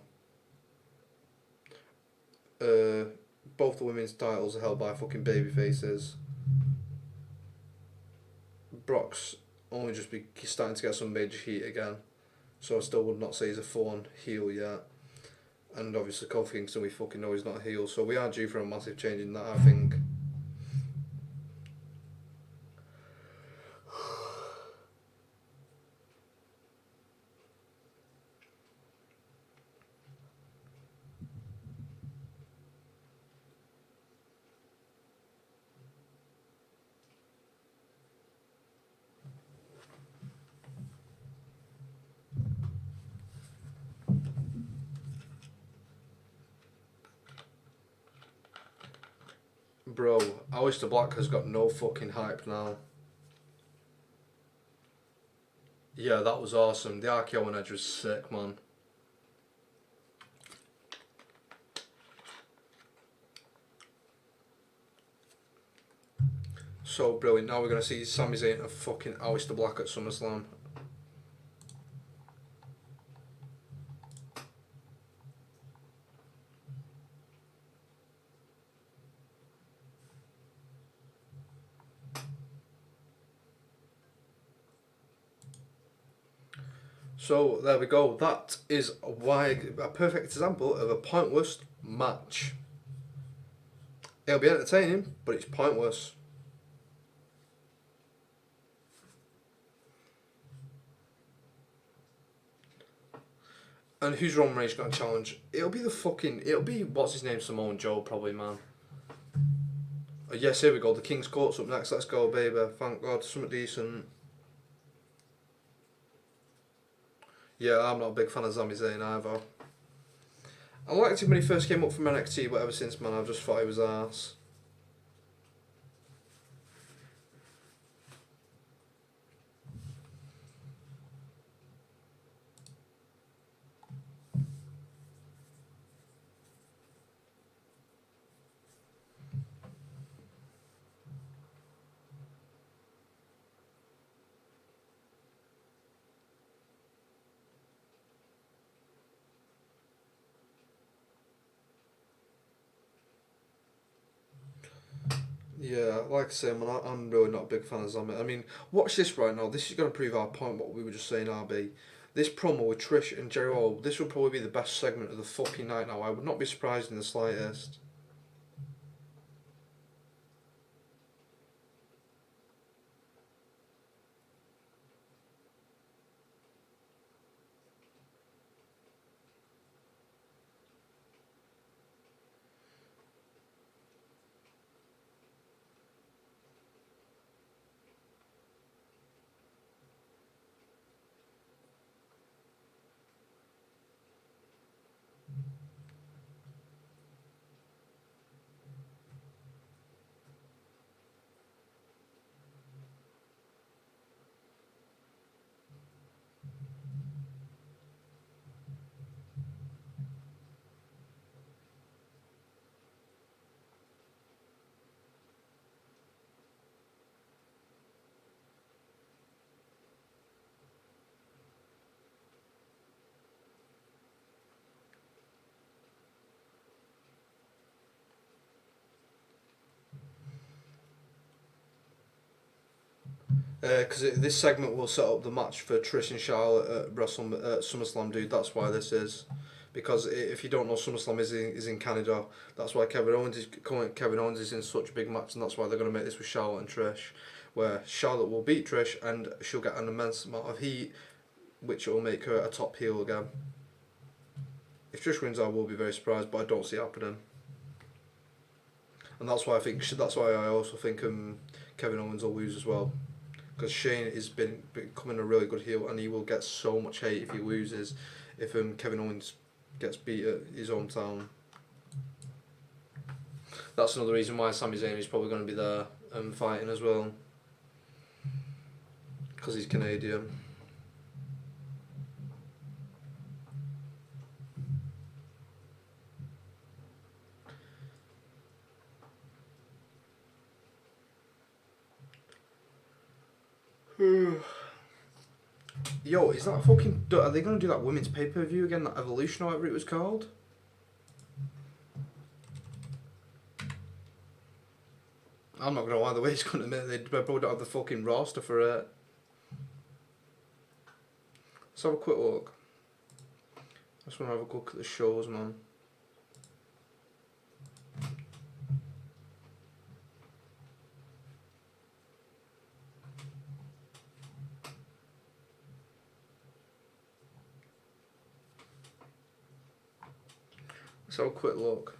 Both the women's titles are held by fucking baby faces. Brock's only just be starting to get some major heat again. So I still would not say he's a full-on heel yet. And obviously Kofi Kingston, we fucking know he's not a heel. So we are due for a massive change in that, I think. Bro, Aleister Black has got no fucking hype now. Yeah, that was awesome. The RKO on Edge was sick, man. So brilliant. Now we're going to see Sami Zayn and fucking Aleister Black at SummerSlam. So there we go. That is a perfect example of a pointless match. It'll be entertaining, but it's pointless. And who's Roman Reigns going to challenge? It'll be what's his name, Samoa Joe probably, man. Yes, here we go. The King's Court's up next. Let's go, baby. Thank God, something decent. Yeah, I'm not a big fan of Sami Zayn either. I liked him when he first came up from NXT, but ever since, man, I've just thought he was arse. Yeah, like I say, man, I'm really not a big fan of Sami. I mean, watch this right now. This is going to prove our point, what we were just saying, RB. This promo with Trish and Jerry Lawler, this will probably be the best segment of the fucking night now. I would not be surprised in the slightest. Because this segment will set up the match for Trish and Charlotte at SummerSlam, dude. That's why this is. Because if you don't know, SummerSlam is in Canada. That's why Kevin Owens is in such a big match, and that's why they're going to make this with Charlotte and Trish, where Charlotte will beat Trish and she'll get an immense amount of heat, which will make her a top heel again. If Trish wins, I will be very surprised, but I don't see it happening. And that's why I also think Kevin Owens will lose as well, because Shane has been becoming a really good heel, and he will get so much hate if he loses. If Kevin Owens gets beat at his hometown. That's another reason why Sami Zayn is probably going to be there fighting as well, because he's Canadian. Yo, is that a fucking... Are they going to do that women's pay-per-view again? That Evolution or whatever it was called? I'm not going to lie, the way it's going to make... They probably don't have the fucking roster for it. Let's have a quick look. I just want to have a look at the shows, man. Let's have a quick look.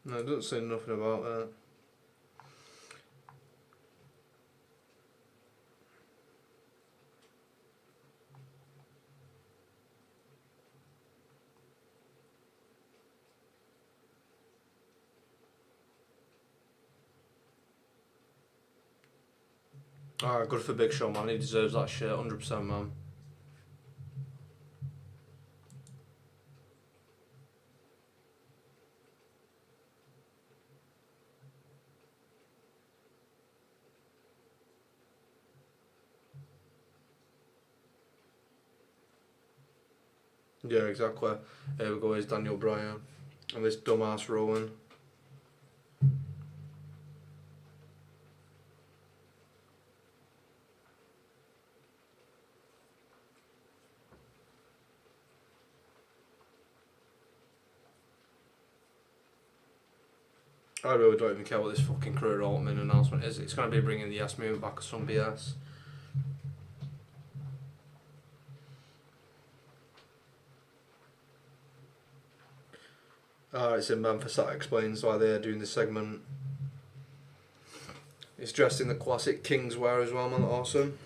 No, it doesn't say nothing about that. Alright, good for Big Show, man. He deserves that shit, 100%, man. Yeah, exactly. Here we go, here's Daniel Bryan. And this dumbass Rowan. I really don't even care what this fucking career Altman announcement is. It's going to be bringing the Yes Movement back or some BS. It's in Memphis. That explains why they're doing this segment. He's dressed in the classic King's wear as well, man. Awesome.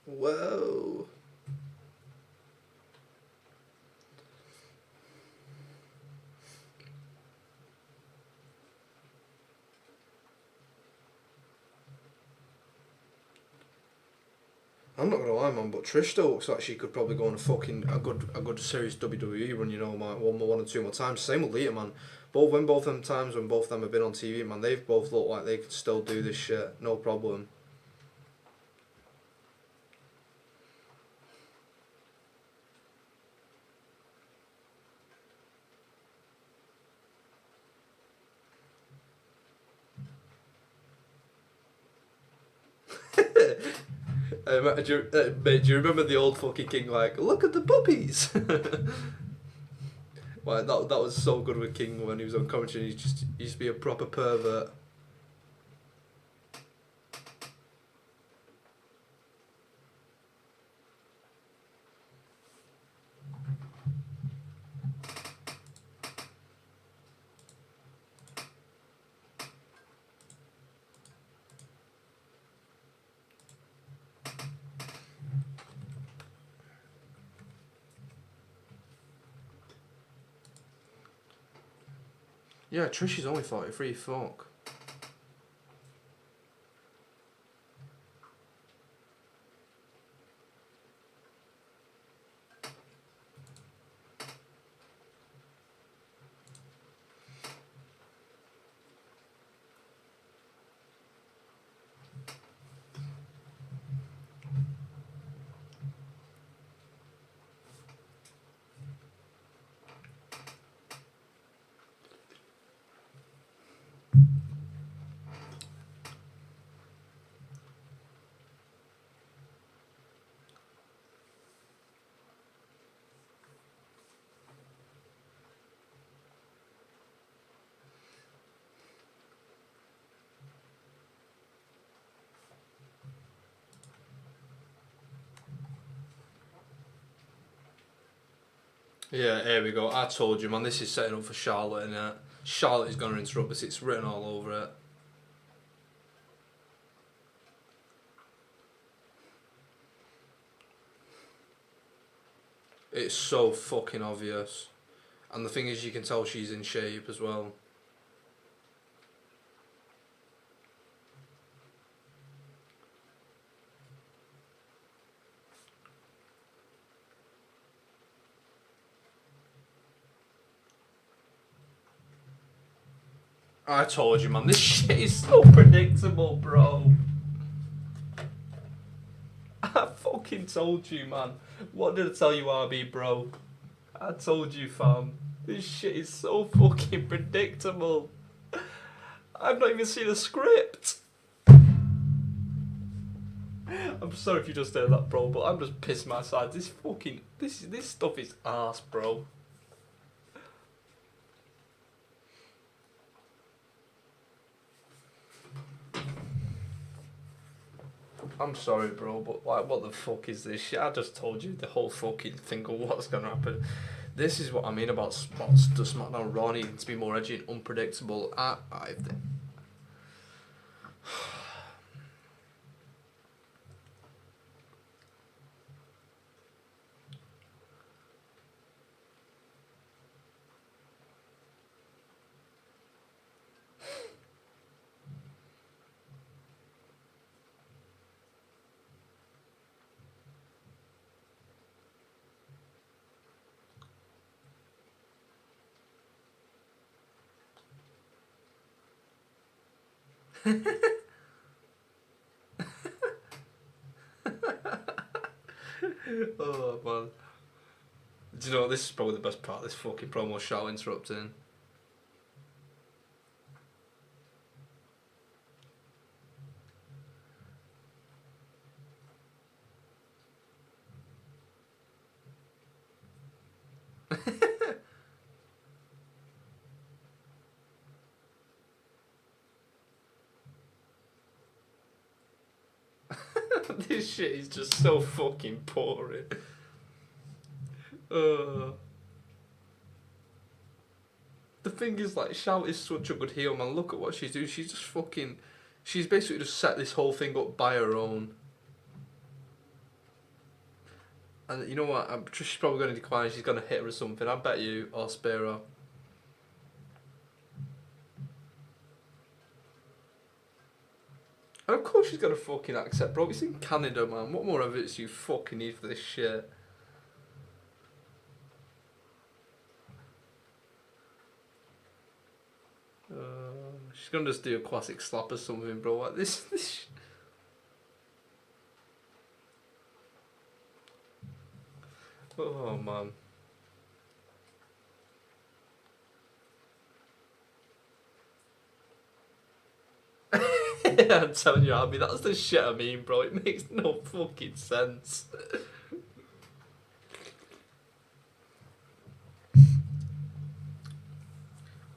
Whoa. I'm not gonna lie, man, but Trish still looks like she could probably go on a good serious WWE run, you know, man, one or two more times. Same with Lita, man. Both them times when both of them have been on TV, man, they've both looked like they could still do this shit, no problem. Mate, do you remember the old fucking King, like, look at the puppies? Like, that was so good with King when he was on commentary. He used to be a proper pervert. Yeah, Trish is only 43, fuck. Yeah, here we go. I told you, man, this is setting up for Charlotte, and Charlotte is going to interrupt us. It's written all over it. It's so fucking obvious. And the thing is, you can tell she's in shape as well. I told you, man, this shit is so predictable, bro. I fucking told you, man. What did I tell you, RB, bro? I told you, fam. This shit is so fucking predictable. I've not even seen a script. I'm sorry if you just heard that, bro, but I'm just pissing my side. This stuff is arse, bro. I'm sorry, bro, but like, what the fuck is this shit? I just told you the whole fucking thing of what's gonna happen. This is what I mean about the SmackDown Raw needing to be more edgy and unpredictable. I think. Oh man. Do you know what? This is probably the best part of this fucking promo, Charlotte interrupting. This shit is just so fucking boring. The thing is, like, Charlotte is such a good heel, man. Look at what she's doing. She's just fucking... She's basically just set this whole thing up by her own. And you know what? She's probably going to decline. She's going to hit her or something. I bet you. Or spare her. And of course she's going to fucking accept, bro. It's in Canada, man. What more evidence do you fucking need for this shit? She's going to just do a classic slap or something, bro. Like this Oh, man. I'm telling you, Abby, that's the shit I mean, bro. It makes no fucking sense.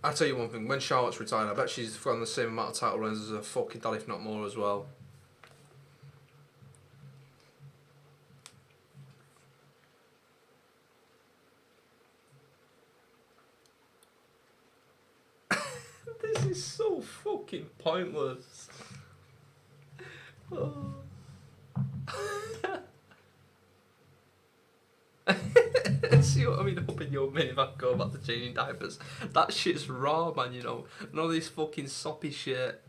I'll tell you one thing, when Charlotte's retired, I bet she's got the same amount of title runs as her fucking dad, if not more, as well. This is so fucking pointless. Oh. See what I mean? Open your minivan, go back to changing diapers. That shit's raw, man, you know. None of this fucking soppy shit.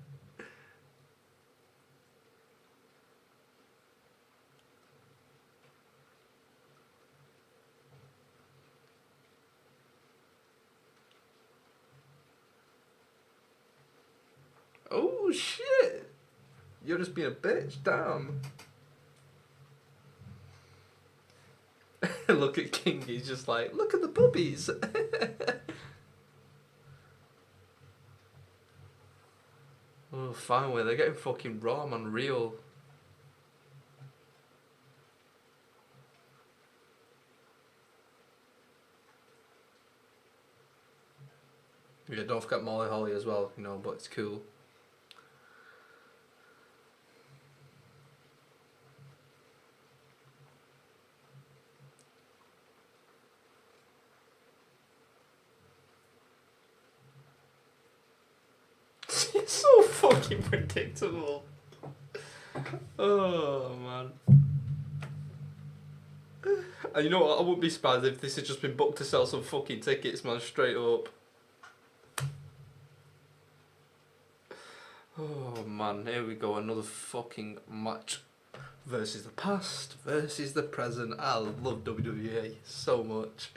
Oh shit! You're just being a bitch, damn. Look at King, he's just like, look at the puppies. Oh, finally, they're getting fucking raw, man, real. Yeah, don't forget Molly Holly as well, you know, but it's cool. It's so fucking predictable. Oh, man. And you know what, I wouldn't be surprised if this has just been booked to sell some fucking tickets, man, straight up. Oh, man, here we go, another fucking match. Versus the past, versus the present. I love WWE so much.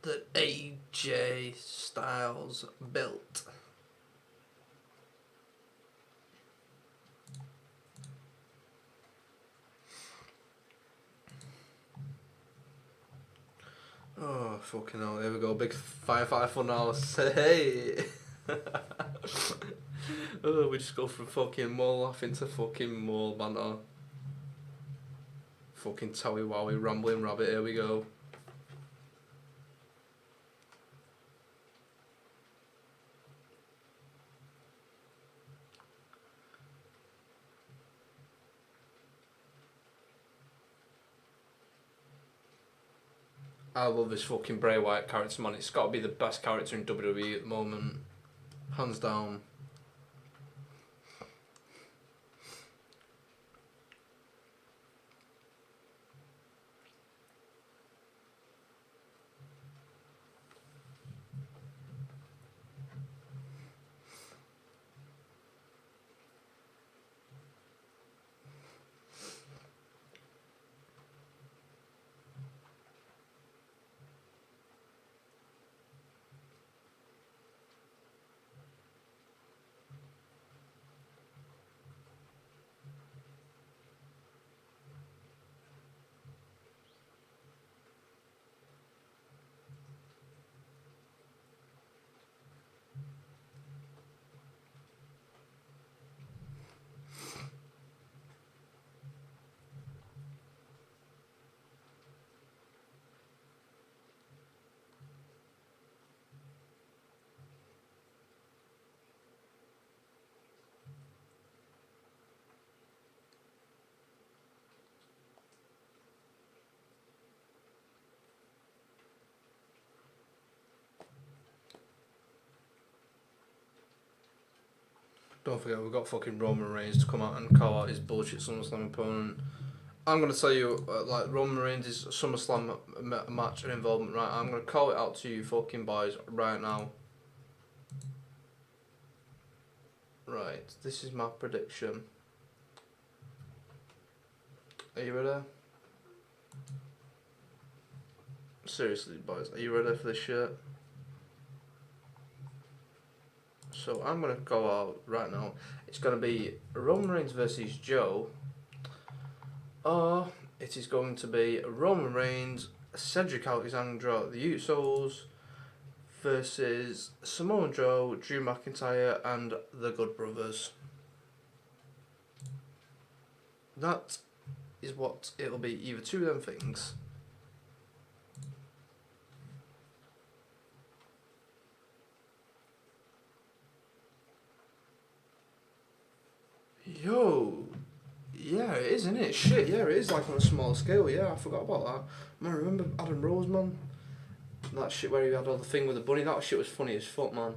That AJ Styles built. Oh, fucking hell, here we go, big firefighter fun house. Hey! Oh, we just go from fucking more laughing to fucking more banter. Fucking towie wowie rambling rabbit, here we go. I love this fucking Bray Wyatt character, man. It's got to be the best character in WWE at the moment. Hands down. Don't forget, we've got fucking Roman Reigns to come out and call out his bullshit SummerSlam opponent. I'm going to tell you, like, Roman Reigns' SummerSlam match and involvement, right? I'm going to call it out to you fucking boys right now. Right, this is my prediction. Are you ready? Seriously, boys, are you ready for this shit? So I'm gonna go out right now. It's gonna be Roman Reigns versus Joe, or it is going to be Roman Reigns, Cedric Alexander, the Usos versus Samoa Joe, Drew McIntyre, and the Good Brothers. That is what it'll be. Either two of them things. Yo, yeah, it is, isn't it? Shit, yeah, it is like on a small scale. Yeah, I forgot about that. Man, remember Adam Rose, man? That shit where he had all the thing with the bunny. That shit was funny as fuck, man.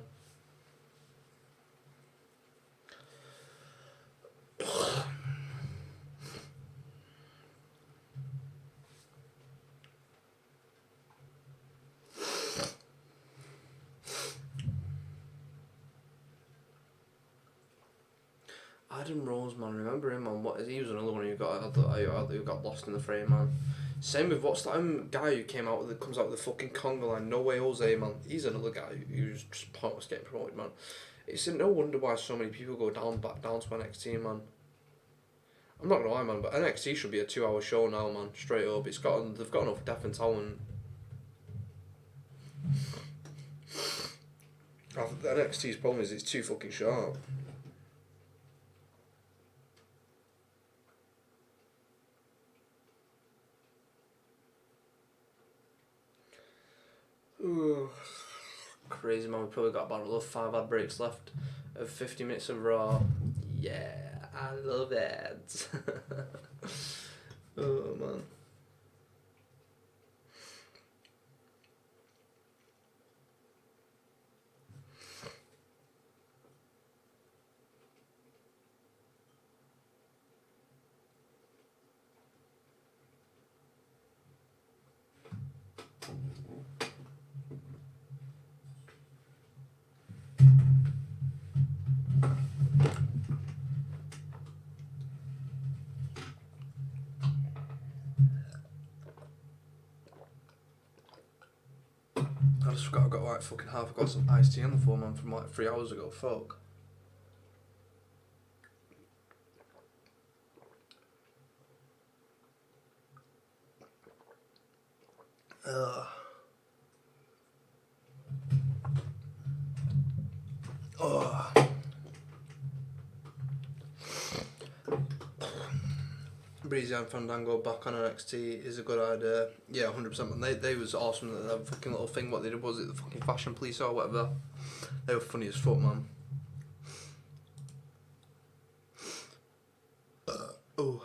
Adam Rose, man, remember him, man? What he was another one who got lost in the frame, man. Same with what's that guy who comes out with the fucking conga line, No Way Jose, man. He's another guy who's just pointless getting promoted, man. It's no wonder why so many people go back down to NXT, man. I'm not gonna lie, man, but NXT should be a 2-hour show now, man. Straight up, they've got enough depth and talent. The NXT's problem is it's too fucking sharp. Ooh. Crazy, man. We probably got about another 5 ad breaks left of 50 minutes of Raw. Yeah, I love ads. Oh, man. I just forgot I got like fucking half a glass of iced tea on the phone, man, from like 3 hours ago. Fuck. Ugh. Oh. Breezy and Fandango back on NXT is a good idea. Yeah, 100%. And they was awesome. That fucking little thing, what they did, was it the fucking fashion police or whatever? They were funny as fuck, man. Oh.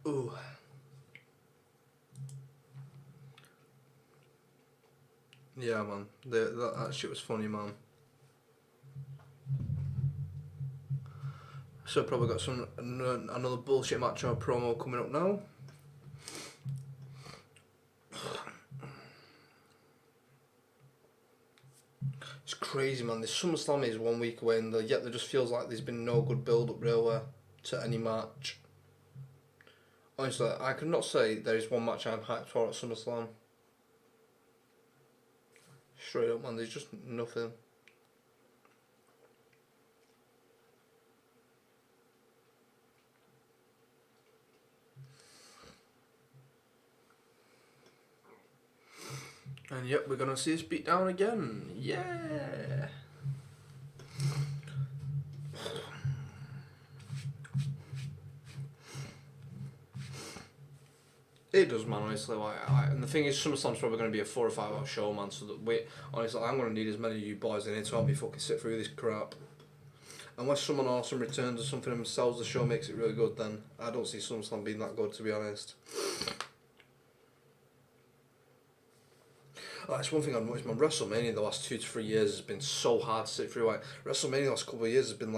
Ooh. Yeah, man. That shit was funny, man. So probably got another bullshit match or promo coming up now. It's crazy, man. This SummerSlam is 1 week away, and yet there just feels like there's been no good build up really to any match. Honestly, I could not say there is one match I'm hyped for at SummerSlam. Straight up, man. There's just nothing. And yep, we're gonna see us beat down again. Yeah. It does, man. Honestly, and the thing is, SummerSlam's probably going to be a 4 or 5 hour show, man. So that honestly, I'm going to need as many of you boys in here to help me fucking sit through this crap. Unless someone awesome returns or something themselves, the show makes it really good. Then I don't see SummerSlam being that good, to be honest. That's one thing I've noticed, man. WrestleMania the last 2 to 3 years has been so hard to sit through. Like WrestleMania the last couple of years has been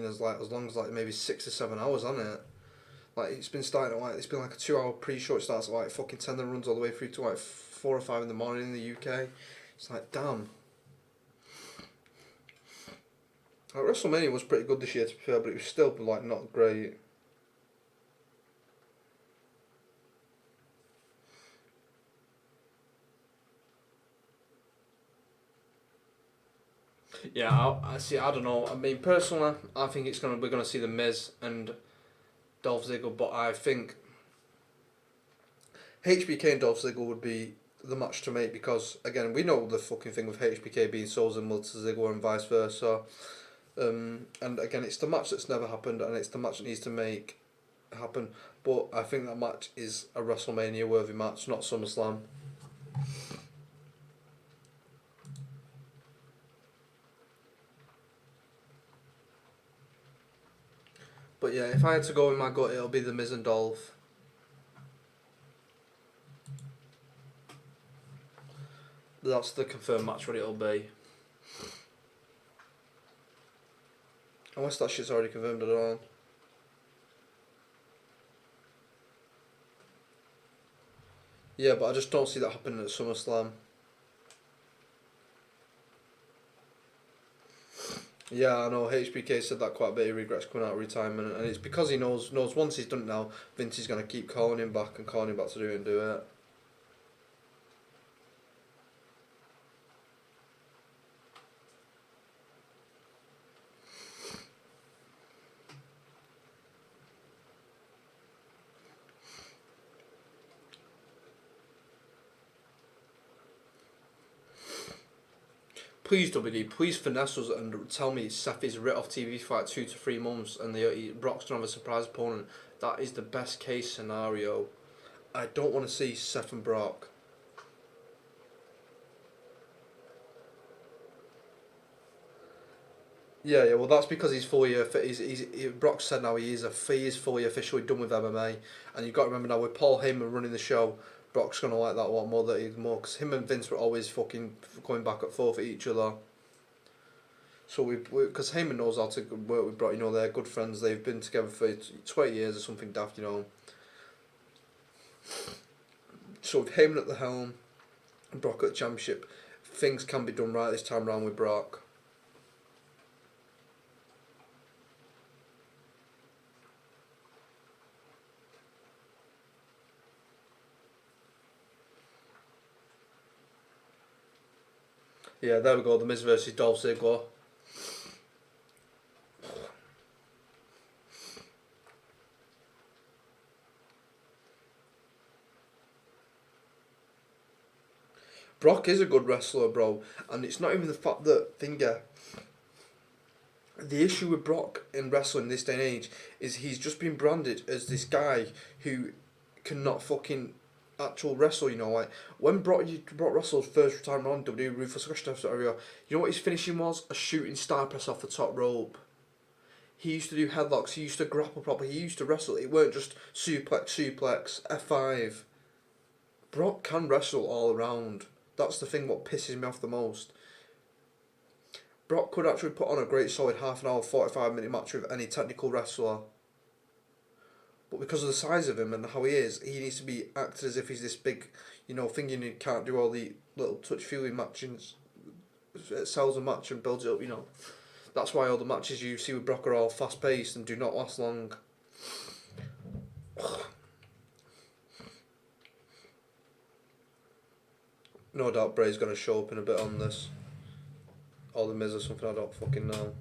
as long as like maybe 6 or 7 hours, hasn't it? Like it's been like a 2 hour pre-show. It starts at like fucking 10 and runs all the way through to like 4 or 5 in the morning in the UK. It's like damn. Like, WrestleMania was pretty good this year, to be fair, but it was still like not great. Yeah, I see. I don't know. I mean, personally, I think we're gonna see the Miz and Dolph Ziggler, but I think HBK and Dolph Ziggler would be the match to make because again we know the fucking thing with HBK being so similar to Ziggler and vice versa. And again, it's the match that's never happened, and it's the match that needs to make happen. But I think that match is a WrestleMania worthy match, not SummerSlam. But yeah, if I had to go with my gut, it'll be the Miz and Dolph. That's the confirmed match. What it'll be. Unless that shit's already confirmed, I don't know. Yeah, but I just don't see that happening at SummerSlam. Yeah, I know. HBK said that quite a bit. He regrets coming out of retirement, and it's because he knows once he's done it now, Vince is gonna keep calling him back and calling him back to do it and do it. Please WD, please finesse us and tell me Seth is writ off TV for like 2 to 3 months and Brock's gonna have a surprise opponent. That is the best case scenario. I don't want to see Seth and Brock. Yeah, well, that's because he's fully. Brock said now he is fully officially done with MMA, and you've got to remember now with Paul Heyman running the show, Brock's gonna like that a lot more. Because him and Vince were always fucking going back and forth at each other. So because Heyman knows how to work with Brock, they're good friends. They've been together for 20 years or something daft. So with Heyman at the helm, and Brock at the championship, things can be done right this time round with Brock. Yeah, there we go. The Miz versus Dolph Ziggler. Brock is a good wrestler, bro, and it's not even the fact that the issue with Brock in wrestling this day and age is he's just been branded as this guy who cannot fucking actual wrestle. Like when Brock wrestled first time on WWE Ruthless Aggression area, you know what his finishing was? A shooting star press off the top rope. He used to do headlocks. He used to grapple properly. He used to wrestle. It weren't just suplex, F5. Brock can wrestle all around. That's the thing what pisses me off the most. Brock could actually put on a great solid half an hour, 45-minute match with any technical wrestler. But because of the size of him and how he is, he needs to be acted as if he's this big, thinking he can't do all the little touch-feely matchings, sells a match and builds it up, That's why all the matches you see with Brock are all fast-paced and do not last long. No doubt Bray's going to show up in a bit on this. Or the Miz or something, I don't fucking know.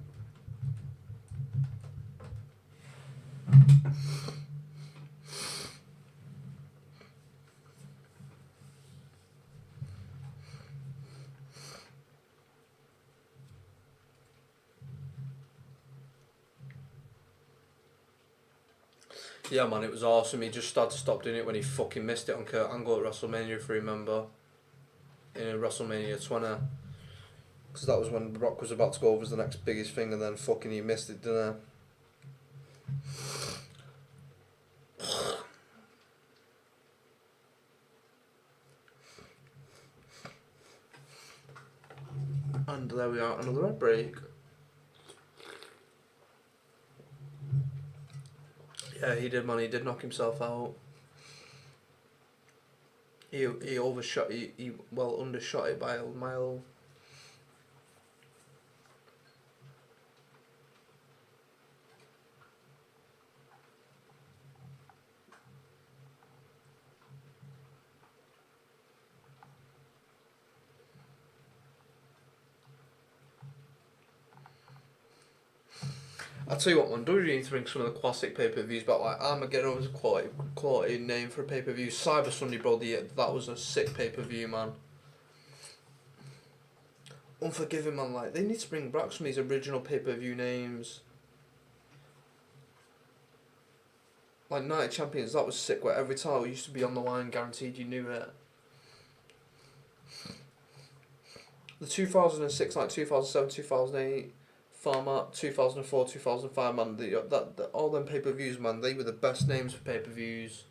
Yeah, man, it was awesome. He just had to stop doing it when he fucking missed it on Kurt Angle at WrestleMania, if you remember. In WrestleMania 20. Because that was when Brock was about to go over as the next biggest thing, and then fucking he missed it, didn't he? And there we are, another ad break. Yeah, he did, man. He did knock himself out. He overshot. He undershot it by a mile. I'll tell you what, man, WWE need to bring some of the classic pay-per-views back. Like Armageddon was a quality name for a pay-per-view. Cyber Sunday, bro, that was a sick pay-per-view, man. Unforgiven, man, like, they need to bring back some of these original pay-per-view names. Like Night of Champions, that was sick, where every title used to be on the line, guaranteed you knew it. The 2006, like 2007, 2008 format, 2004, 2005, man, all them pay-per-views, man, they were the best names for pay-per-views.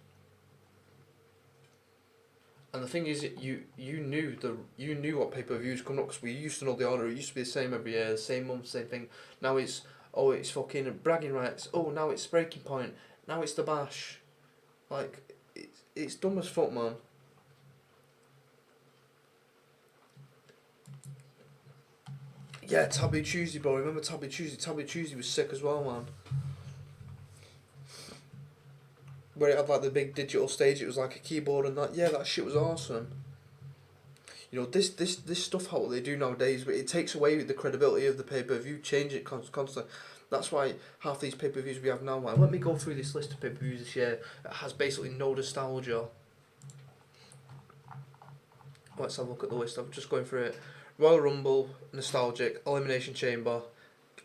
And the thing is, you knew what pay-per-views coming up, because we used to know the order. It used to be the same every year, the same month, same thing. Now it's fucking bragging rights. Oh, now it's Breaking Point. Now it's the Bash. Like, it's dumb as fuck, man. Yeah, Taboo Tuesday, bro. Remember Taboo Tuesday? Taboo Tuesday was sick as well, man. Where it had like the big digital stage, it was like a keyboard and that. Yeah, that shit was awesome. You know, this stuff, how they do nowadays, but it takes away the credibility of the pay-per-view, change it constantly. That's why half these pay-per-views we have now, like, let me go through this list of pay-per-views this year. It has basically no nostalgia. Let's have a look at the list. I'm just going through it. Royal Rumble, nostalgic. Elimination Chamber,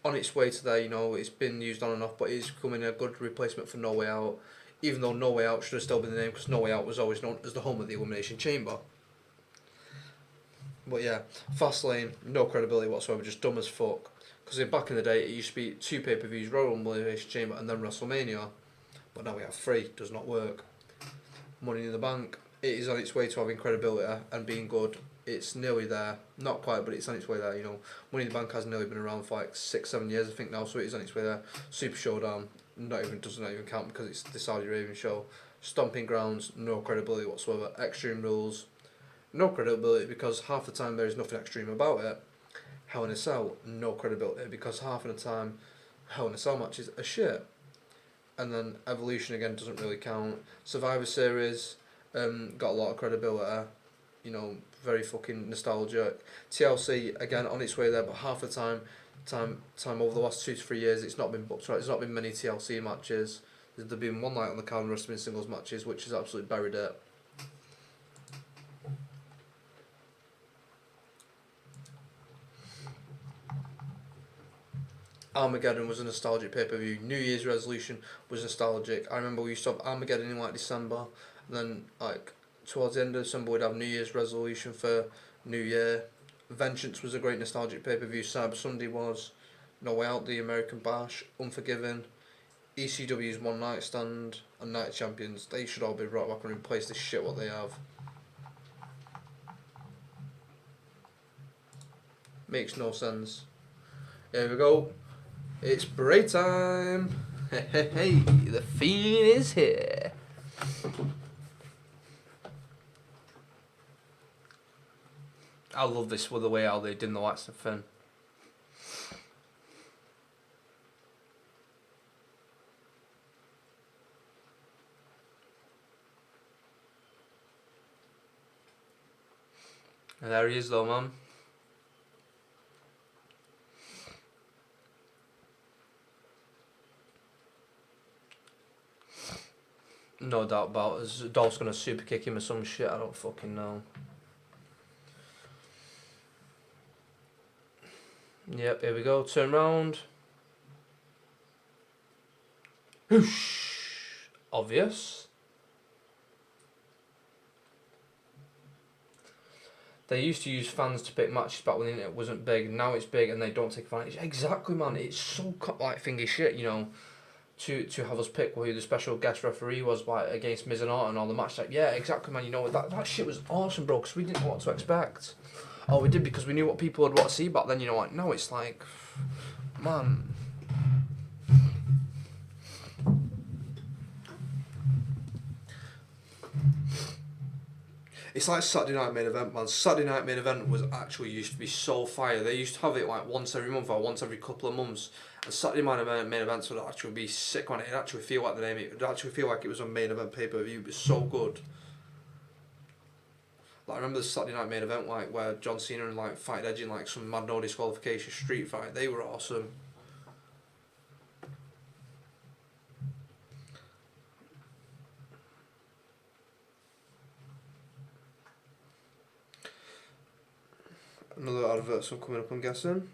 on its way to there, you know, it's been used on and off, but it's becoming a good replacement for No Way Out. Even though No Way Out should have still been the name, because No Way Out was always known as the home of the Elimination Chamber. But yeah, Fastlane, no credibility whatsoever, just dumb as fuck. Because back in the day, it used to be 2 pay-per-views, Royal Rumble, Elimination Chamber, and then WrestleMania. But now we have 3, does not work. Money in the Bank, it is on its way to having credibility and being good. It's nearly there. Not quite, but it's on its way there, you know. Money in the Bank has nearly been around for like 6-7 years, I think now, so it is on its way there. Super Showdown, does not even count because it's the Saudi Arabian show. Stomping Grounds, no credibility whatsoever. Extreme Rules, no credibility because half the time there is nothing extreme about it. Hell in a Cell, no credibility because half of the time Hell in a Cell matches are shit. And then Evolution again doesn't really count. Survivor Series, got a lot of credibility, you know, very fucking nostalgic. TLC again on its way there, but half the time over the last 2 to 3 years, it's not been booked right. There's not been many TLC matches. There's been one night on the calendar, rest have been singles matches, which has absolutely buried it. Armageddon was a nostalgic pay-per-view. New Year's Resolution was nostalgic. I remember we used to have Armageddon in like December, and then like towards the end of December we'd have New Year's Resolution for New Year. Vengeance was a great nostalgic pay-per-view. Cyber Sunday was. No Way Out, the American Bash, Unforgiven, ECW's One Night Stand, and Night of Champions. They should all be brought back and replace this shit what they have. Makes no sense. Here we go. It's break time. Hey, the Fiend is here. I love this with the way how they did the likes of Finn. And there he is though, man. No doubt about it. Dolph's gonna super kick him or some shit, I don't fucking know. Yep, here we go, turn round. Whoosh! Obvious. They used to use fans to pick matches back when the internet wasn't big. Now it's big and they don't take advantage. Exactly, man. It's so like thingy shit, you know. To have us pick who the special guest referee was like against Miz and Orton on the match. Like, yeah, exactly, man. You know that shit was awesome, bro. Because we didn't know what to expect. Oh, we did because we knew what people would want to see back then. You know, like now it's like, man. It's like Saturday Night Main Event, man. Saturday Night Main Event was actually used to be so fire. They used to have it like once every month or once every couple of months. And Saturday Night Main Events would actually be sick, man. It'd actually feel like the name. It would actually feel like it was a main event pay-per-view. It was so good. Like I remember the Saturday Night Main Event, like where John Cena and like fighted Edge in like some mad no disqualification street fight. They were awesome. Another advert some coming up, I'm guessing.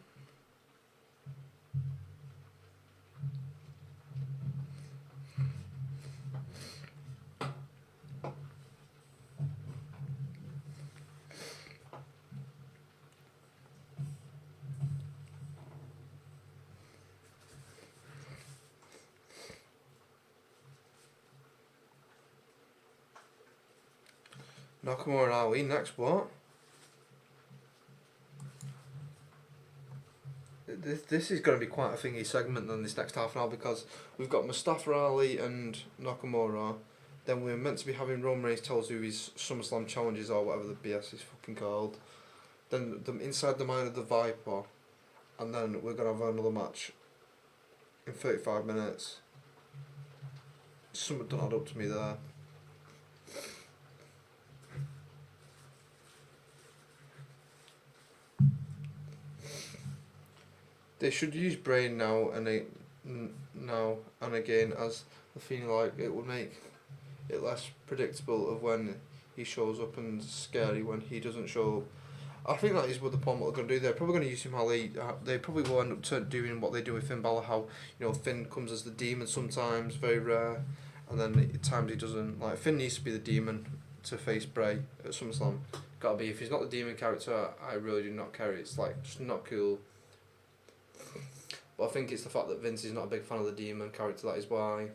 Nakamura and Ali, next what? This is going to be quite a thingy segment then, this next half an hour, because we've got Mustafa Ali and Nakamura, then we're meant to be having Roman Reigns tell us who his SummerSlam challenges or whatever the BS is fucking called, then the inside the mind of the Viper, and then we're going to have another match in 35 minutes. Something don't add up to me there. They should use Brain now and again, as I feel like it would make it less predictable of when he shows up and scary when he doesn't show up. I think that is what the point what they're going to do. They're probably going to use him how they probably will end up doing what they do with Finn Balor, how Finn comes as the demon sometimes, very rare, and then at times he doesn't. Like Finn needs to be the demon to face Bray at SummerSlam. Gotta be. If he's not the demon character, I really do not care. It's like just not cool. But I think it's the fact that Vince is not a big fan of the demon character, that is why.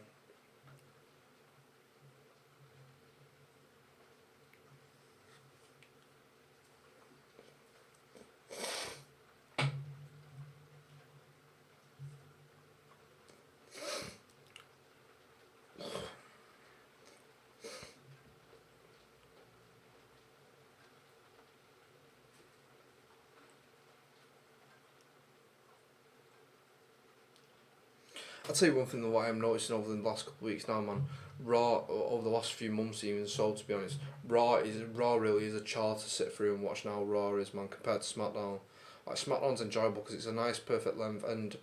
I'll tell you one thing that what I'm noticing over the last couple of weeks now, man. Raw, over the last few months even, so to be honest, Raw really is a chore to sit through and watch now. Raw is, man, compared to SmackDown. Like SmackDown's enjoyable because it's a nice perfect length, and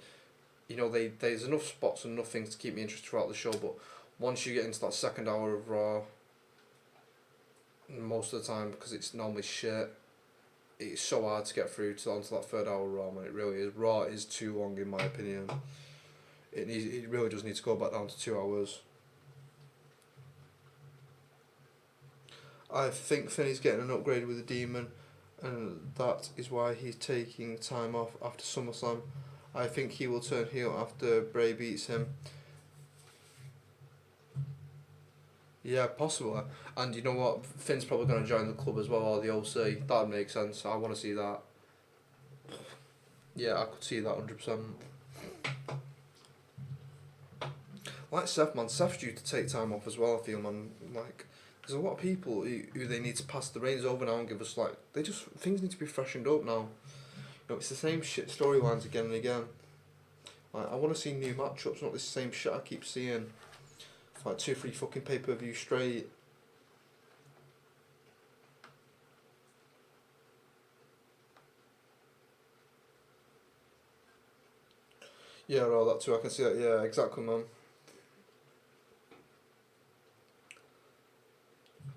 there's enough spots and enough things to keep me interested throughout the show. But once you get into that second hour of Raw, most of the time, because it's normally shit, it's so hard to get through onto that third hour of Raw, man. It really is. Raw is too long in my opinion. It really does need to go back down to 2 hours. I think Finney's getting an upgrade with the Demon, and that is why he's taking time off after SummerSlam. I think he will turn heel after Bray beats him. Yeah, possibly. And you know what? Finn's probably going to join the club as well, or the OC. That would make sense. I want to see that. Yeah, I could see that 100%. Like Seth, man. Seth's due to take time off as well, I feel, man. Like, there's a lot of people who they need to pass the reins over now and give us, like, things need to be freshened up now. It's the same shit storylines again and again. Like, I want to see new matchups, not this same shit I keep seeing. For like 2-3 fucking pay-per-view straight. Yeah, Raw, that too, I can see that, yeah, exactly, man.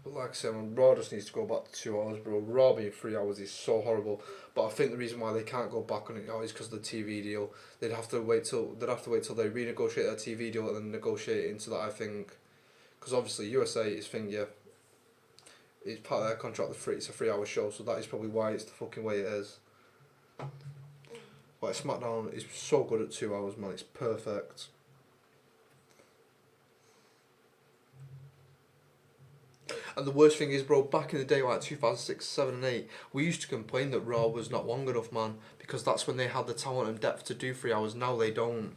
But like I said, man, Raw just needs to go back to 2 hours, bro. Raw being 3 hours is so horrible. But I think the reason why they can't go back on it now is because of the TV deal. They'd have to wait till they renegotiate their TV deal and then negotiate into that, I think. Because obviously USA is thing, yeah. It's part of their contract. It's a 3 hour show, so that is probably why it's the fucking way it is. Like SmackDown is so good at 2 hours, man. It's perfect. And the worst thing is, bro, back in the day, like 2006, 7 and 8, we used to complain that Raw was not long enough, man, because that's when they had the talent and depth to do 3 hours. Now they don't.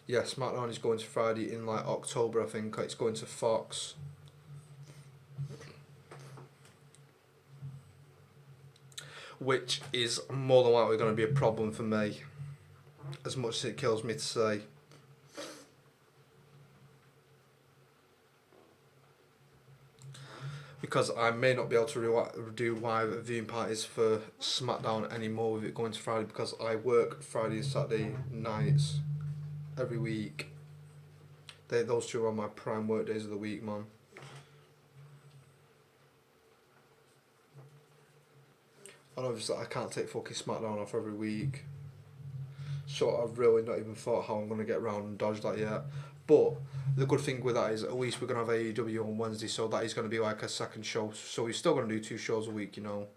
Yeah, SmackDown is going to Friday in like October, I think. It's going to Fox. Which is more than likely going to be a problem for me, as much as it kills me to say. Because I may not be able to do live viewing parties for SmackDown anymore with it going to Friday, because I work Friday and Saturday nights every week. Those two are my prime work days of the week, man. And obviously I can't take fucking SmackDown off every week. So I've really not even thought how I'm going to get around and dodge that yet. But the good thing with that is at least we're going to have AEW on Wednesday, so that is going to be like a second show. So we're still going to do 2 shows a week, you know.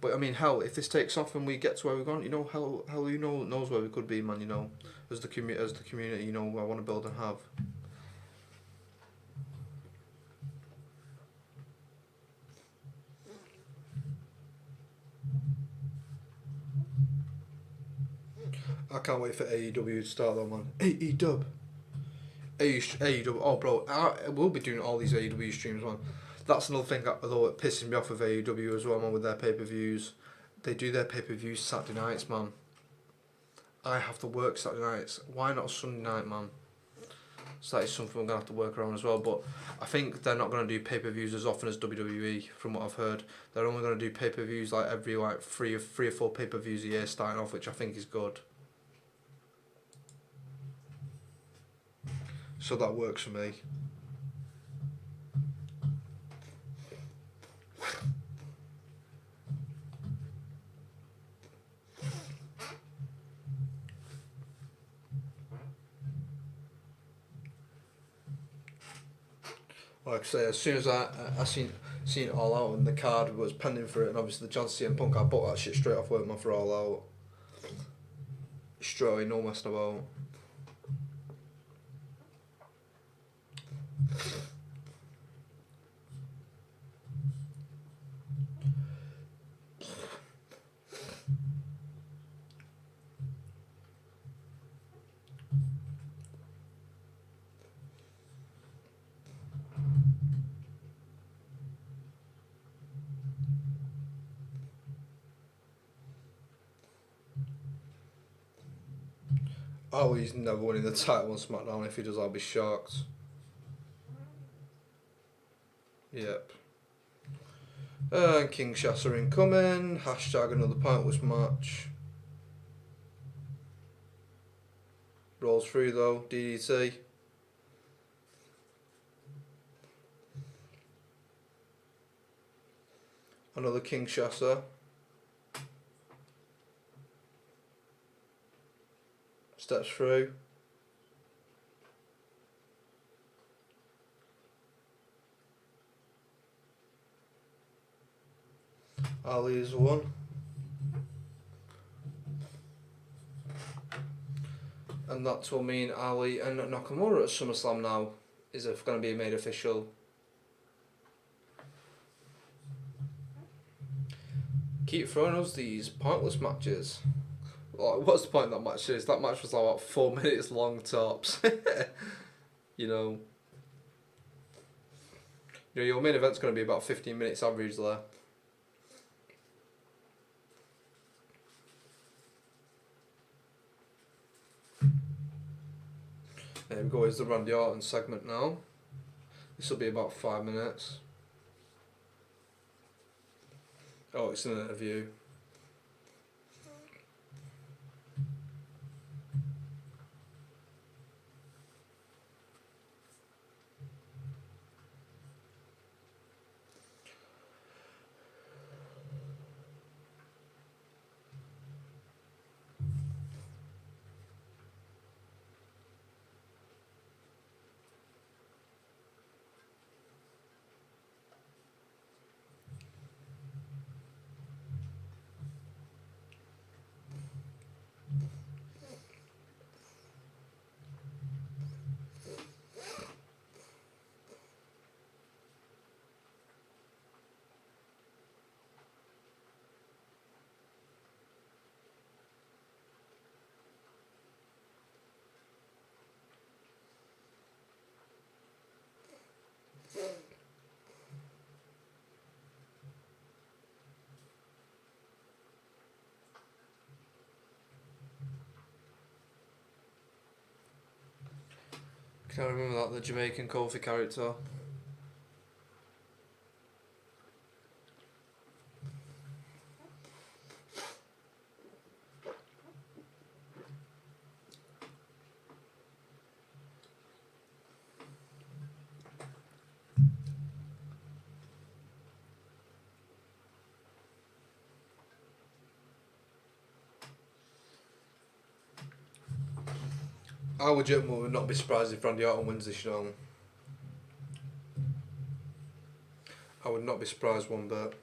But I mean, hell, if this takes off and we get to where we're going, you know, hell, you know, knows where we could be, man. You know, as the community, you know, I want to build and have. I can't wait for AEW to start though, man. AEW. AEW. Oh, bro, we'll be doing all these AEW streams, man. That's another thing, though, it pisses me off with AEW as well, man, with their pay-per-views. They do their pay-per-views Saturday nights, man. I have to work Saturday nights. Why not Sunday night, man? So that is something I'm going to have to work around as well. But I think they're not going to do pay-per-views as often as WWE, from what I've heard. They're only going to do pay-per-views like every like three or 4 pay-per-views a year starting off, which I think is good. So that works for me. Like I say, as soon as I seen it all out and the card was pending for it, and obviously the John Cena Punk, I bought that shit straight off work, man, for all out. Straight away, no messing about. Oh, he's never winning the title on SmackDown. If he does, I'll be shocked. Yep. King Shassa incoming. Hashtag another pointless match. Rolls through though. DDT. Another King Shassa. Steps through. Ali is one. And that will mean Ali and Nakamura at SummerSlam now is going to be made official. Keep throwing us these pointless matches. Like, what's the point of that match is? That match was like about 4 minutes long tops. You know. You know, your main event's going to be about 15 minutes average there. There we go, is the Randy Orton segment now. This will be about 5 minutes. Oh, it's an interview. Can I remember that, the Jamaican Kofi character? I would not be surprised if Randy Orton wins this show. I would not be surprised one bit.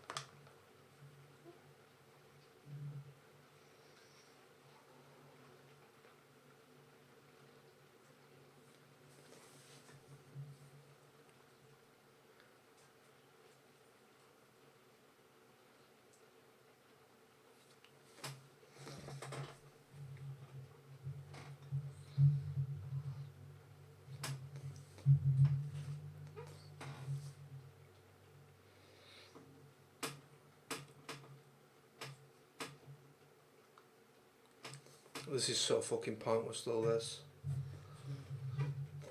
This is so fucking pointless though, this.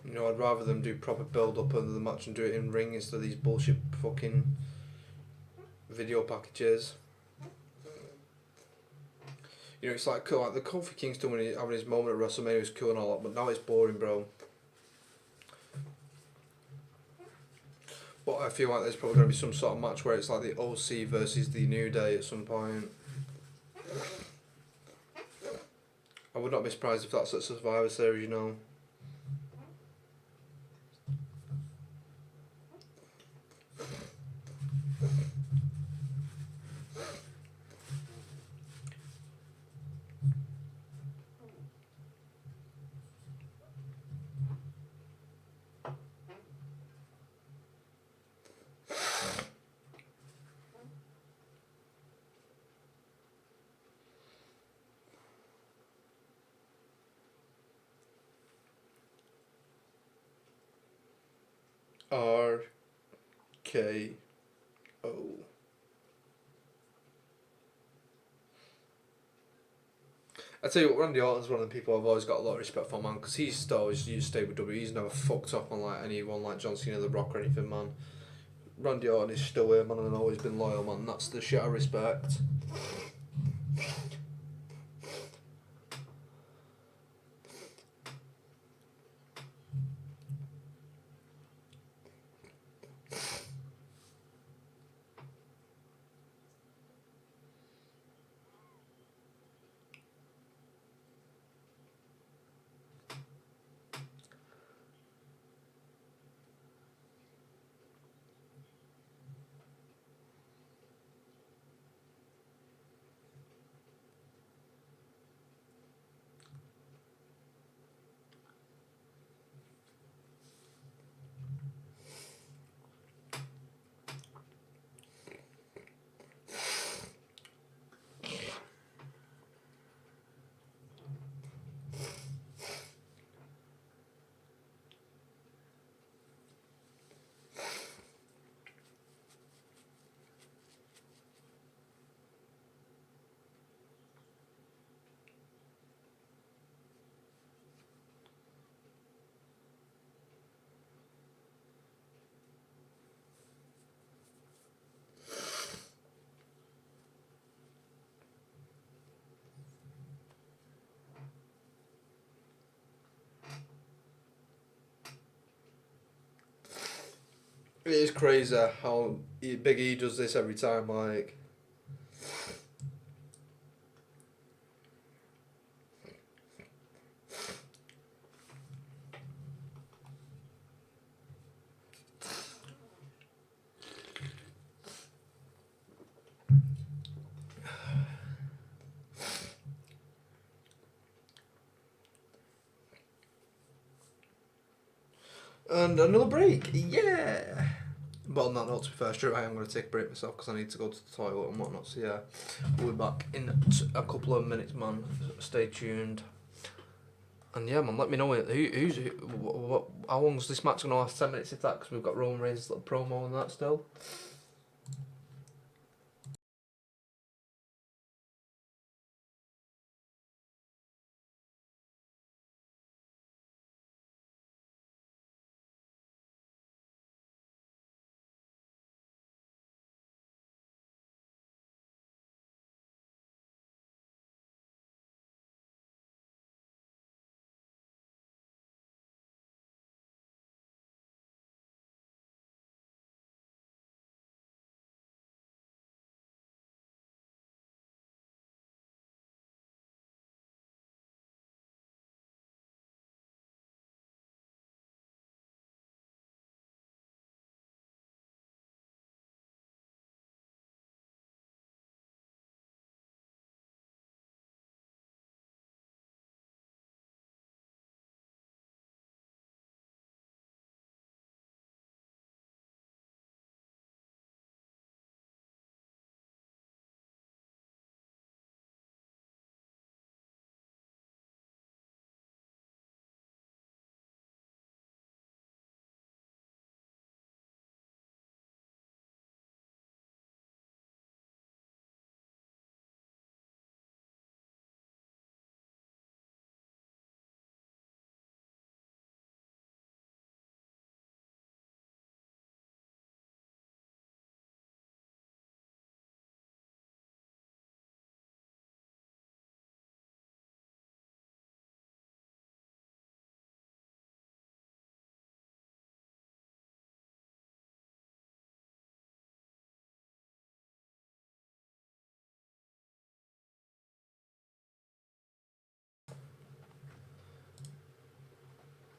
You know, I'd rather them do proper build up under the match and do it in ring instead of these bullshit fucking video packages. You know, it's like cool, like the Kofi Kingston when he's having his moment at WrestleMania was cool and all that, but now it's boring, bro. But I feel like there's probably going to be some sort of match where it's like the OC versus the New Day at some point. I would not be surprised if that's at Survivor Series, you know. RKO. I tell you what, Randy Orton's one of the people I've always got a lot of respect for, man, because he's still always used to stay with WWE. He's never fucked up on like anyone like John Cena, The Rock, or anything, man. Randy Orton is still here, man, and always been loyal, man. That's the shit I respect. It is crazy how Big E does this every time, like. And another break, yeah! Well, not to be fair, straight away I'm going to take a break myself because I need to go to the toilet and whatnot, so yeah. We'll be back in a couple of minutes, man. Stay tuned. And yeah, man, let me know how long's this match going to last? 10 minutes if that, because we've got Roman Reigns' little promo and that still.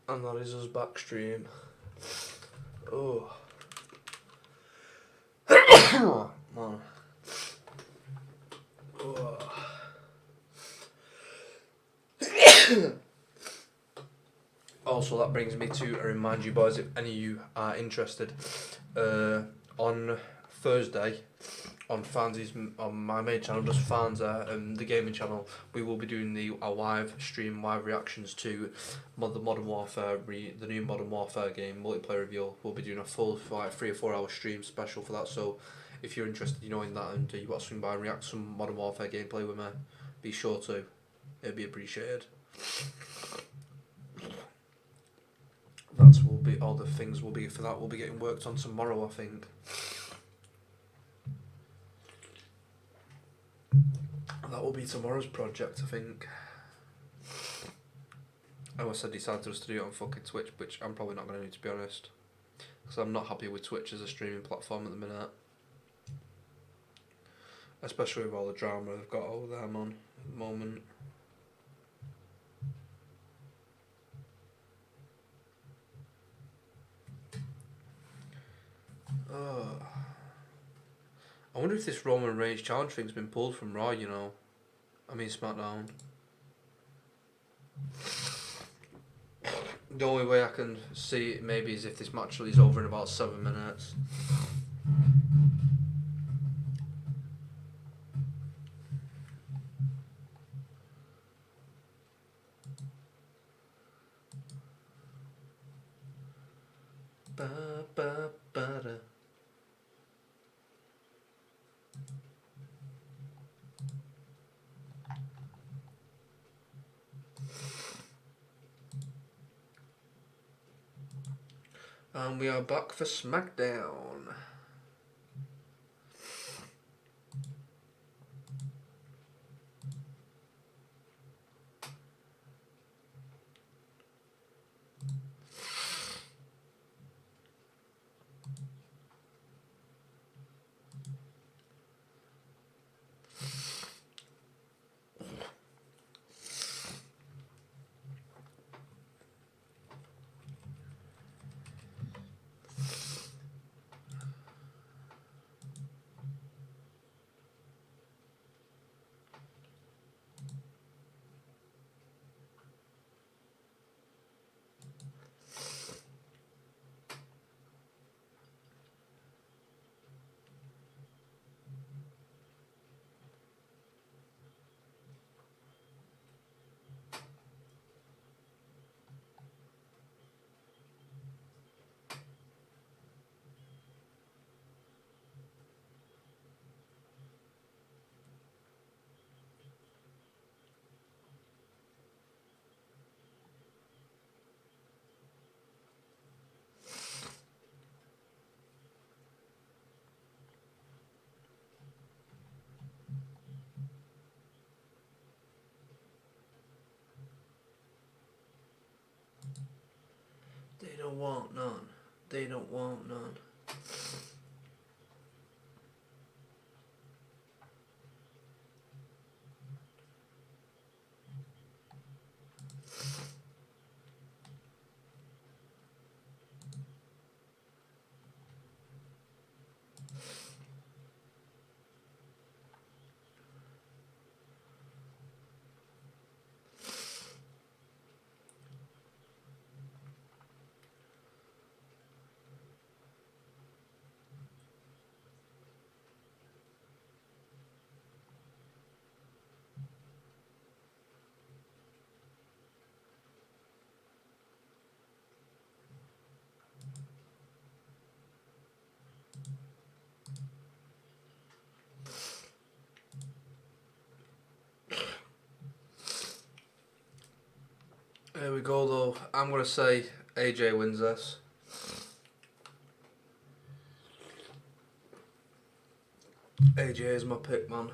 And that is us back stream. Oh. Man. Oh. Also, that brings me to remind you boys, if any of you are interested, on Thursday, on my main channel, just Fanza, the gaming channel, we will be doing a live stream, live reactions to the Modern Warfare, the new Modern Warfare game, multiplayer reveal. We'll be doing a full 3 or 4 hour stream special for that, so if you're interested in knowing that and you want to swing by and react to some Modern Warfare gameplay with me, be sure to. It'd be appreciated. That's will be all the things will be for that. Will be getting worked on tomorrow, I think. That will be tomorrow's project, I think. Unless I decide just to do it on fucking Twitch, which I'm probably not going to do, to be honest. Because I'm not happy with Twitch as a streaming platform at the minute. Especially with all the drama they've got over there, man, at the moment. I wonder if this Roman Reigns challenge thing's been pulled from Raw, you know. I mean SmackDown. The only way I can see it maybe is if this match is over in about 7 minutes. Ba, ba, ba, da. And we are back for SmackDown. They don't want none. They don't want none. There we go though. I'm going to say AJ wins this. AJ is my pick, man.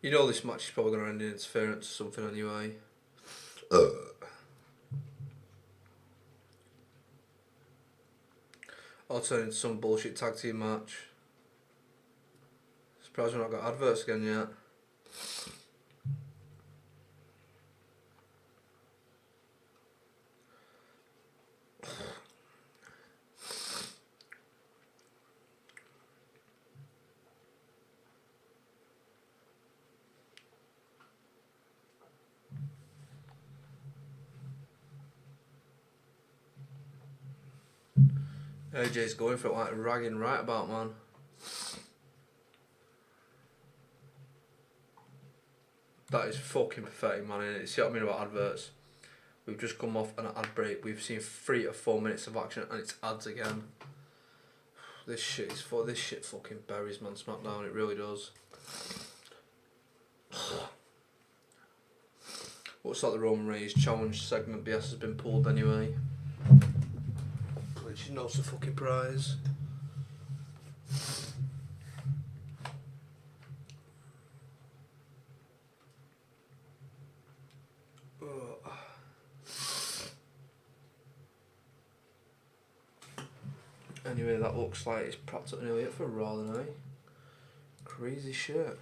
You know this match is probably going to end in interference or something anyway. I'll turn into some bullshit tag team match. Surprised we've not got adverts again yet. AJ's going for it like ragging right about, man. That is fucking pathetic, man, innit? See what I mean about adverts? We've just come off an ad break. We've seen 3 to 4 minutes of action and it's ads again. This shit fucking buries, man, SmackDown. It really does. Looks like the Roman Reigns challenge segment BS has been pulled anyway. Which is no fucking prize. Anyway, that looks like it's practically nearly it for Raw then, eh? Crazy shit.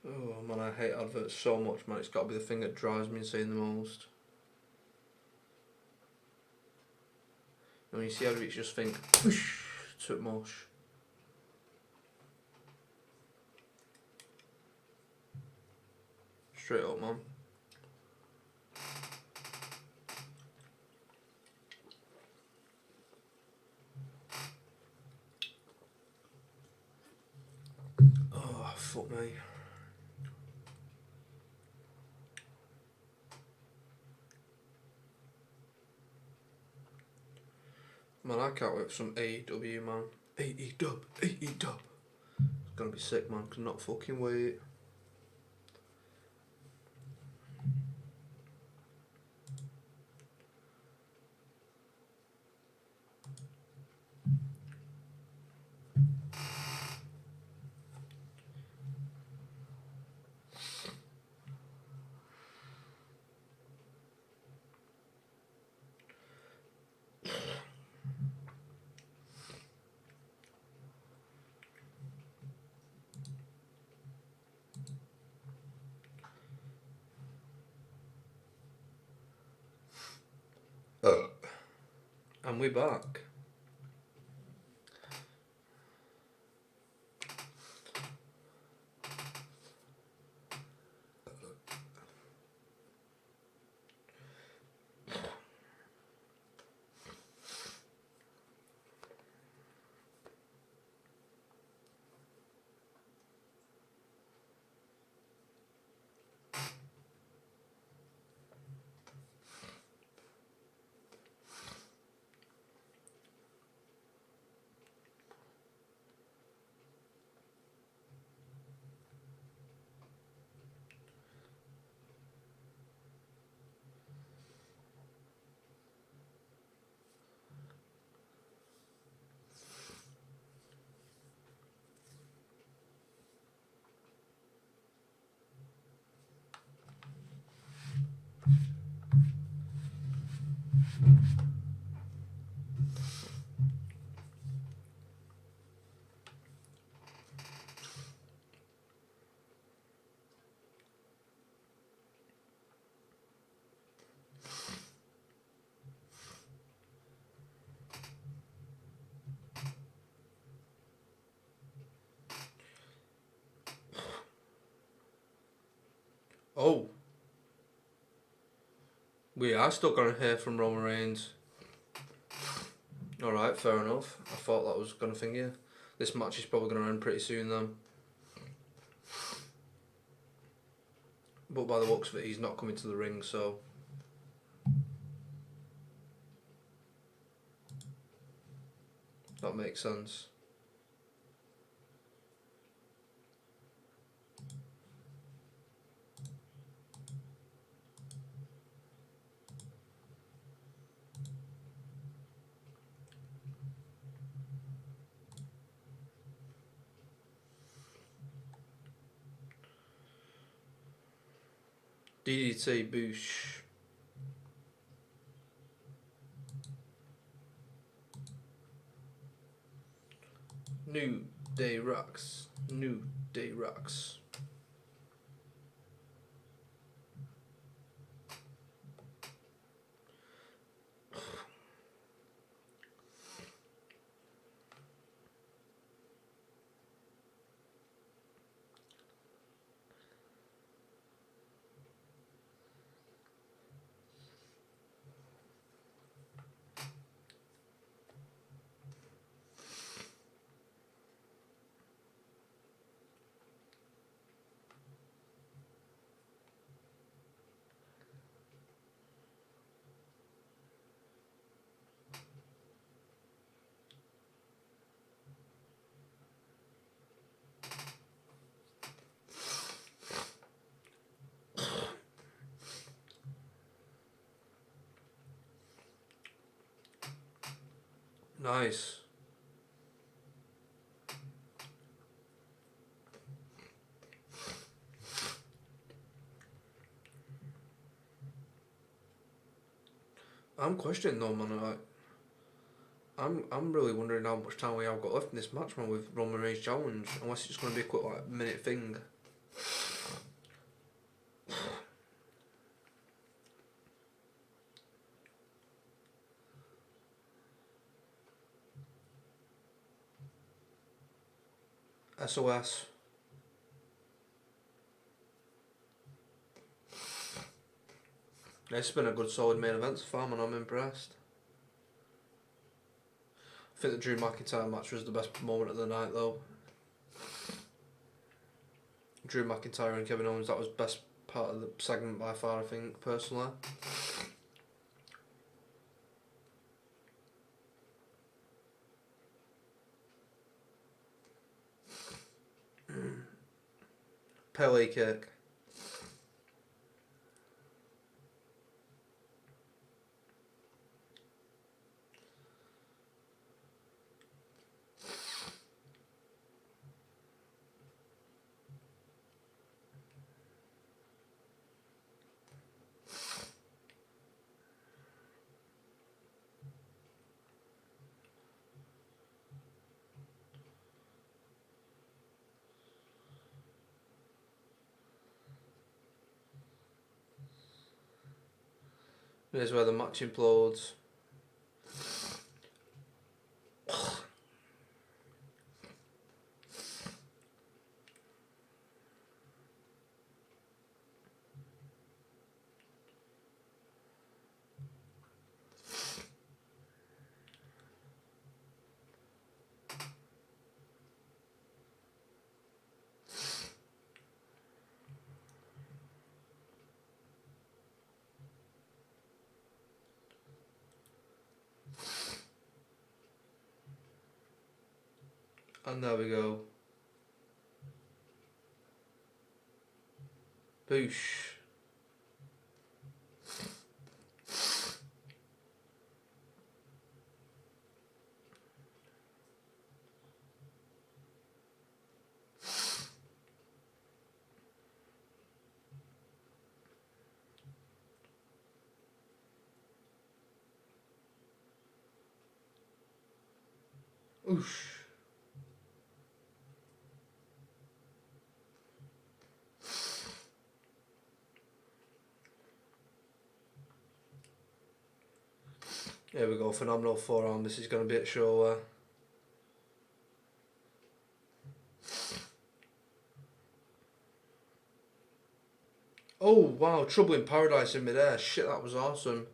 Oh man, I hate adverts so much, man. It's got to be the thing that drives me insane the most. And when you see adverts, you just think, whoosh, too much. Straight up, man. Oh, fuck me. Man, I can't wait for some AEW, man. AEW. It's gonna be sick, man. Cannot fucking wait. And we back. Oh, we are still going to hear from Roman Reigns. Alright, fair enough. I thought that was going to finger. This match is probably going to end pretty soon then. But by the looks of it, he's not coming to the ring, so... that makes sense. DDT Boosh. New Day rocks. New Day rocks. Nice. I'm questioning though, man. I'm really wondering how much time we have got left in this match, man, with Roman Reigns challenge. Unless it's just going to be a quick like minute thing. SOS. It's been a good solid main event so far, man. I'm impressed. I think the Drew McIntyre match was the best moment of the night though. Drew McIntyre and Kevin Owens, that was best part of the segment by far, I think, personally. Pele kick. Here's where the match implodes. And there we go. Boosh. Oosh. There we go, phenomenal forearm. This is going to be at show. Oh, wow. Trouble in Paradise in midair. Shit, that was awesome.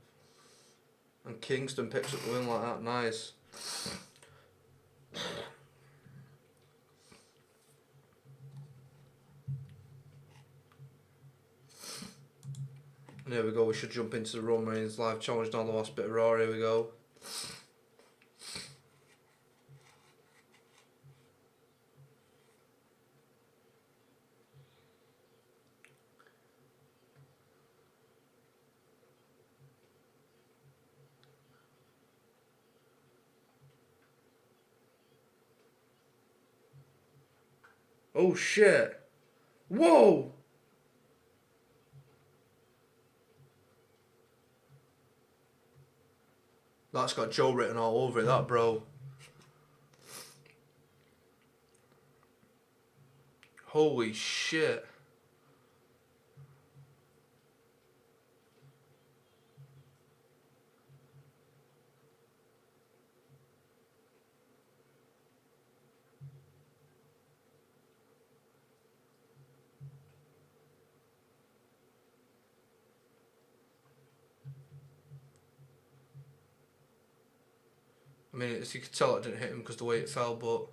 And Kingston picks up the win like that. Nice. And here we go. We should jump into the Roman Reigns live challenge down the last bit of Raw. Here we go. Oh shit. Whoa! That's got Joe written all over it, that, bro. Holy shit. I mean, as you could tell, it didn't hit him because the way it fell, but...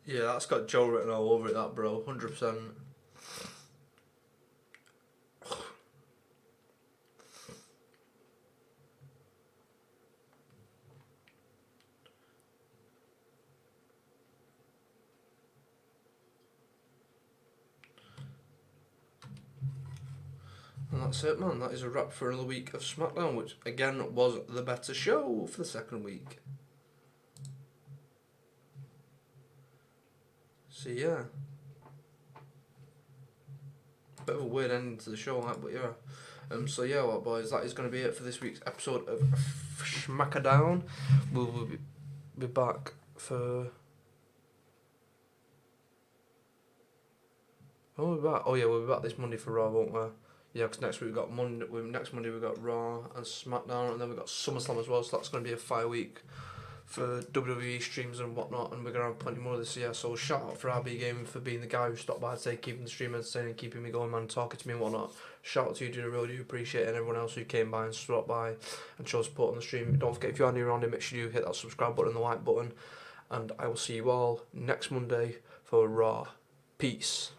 Yeah, that's got Joe written all over it, that, bro. 100%. And that's it, man. That is a wrap for another week of SmackDown, which, again, was the better show for the second week. So, yeah. Bit of a weird ending to the show, like, but yeah. So yeah, well, boys, that is going to be it for this week's episode of SmackDown. We'll be back for... Oh, we'll be back. Oh yeah, we'll be back this Monday for Raw, won't we? Yeah, because next week we got next Monday we got Raw and SmackDown, and then we got SummerSlam as well. So that's going to be a 5-week for WWE streams and whatnot, and we're going to have plenty more this year. So shout out for RB Gaming for being the guy who stopped by today, keeping the stream entertaining, keeping me going, man, talking to me and whatnot. Shout out to you, dude, I really do appreciate it, and everyone else who came by and stopped by and showed support on the stream. Don't forget, if you are new around here, make sure you hit that subscribe button and the like button, and I will see you all next Monday for Raw. Peace.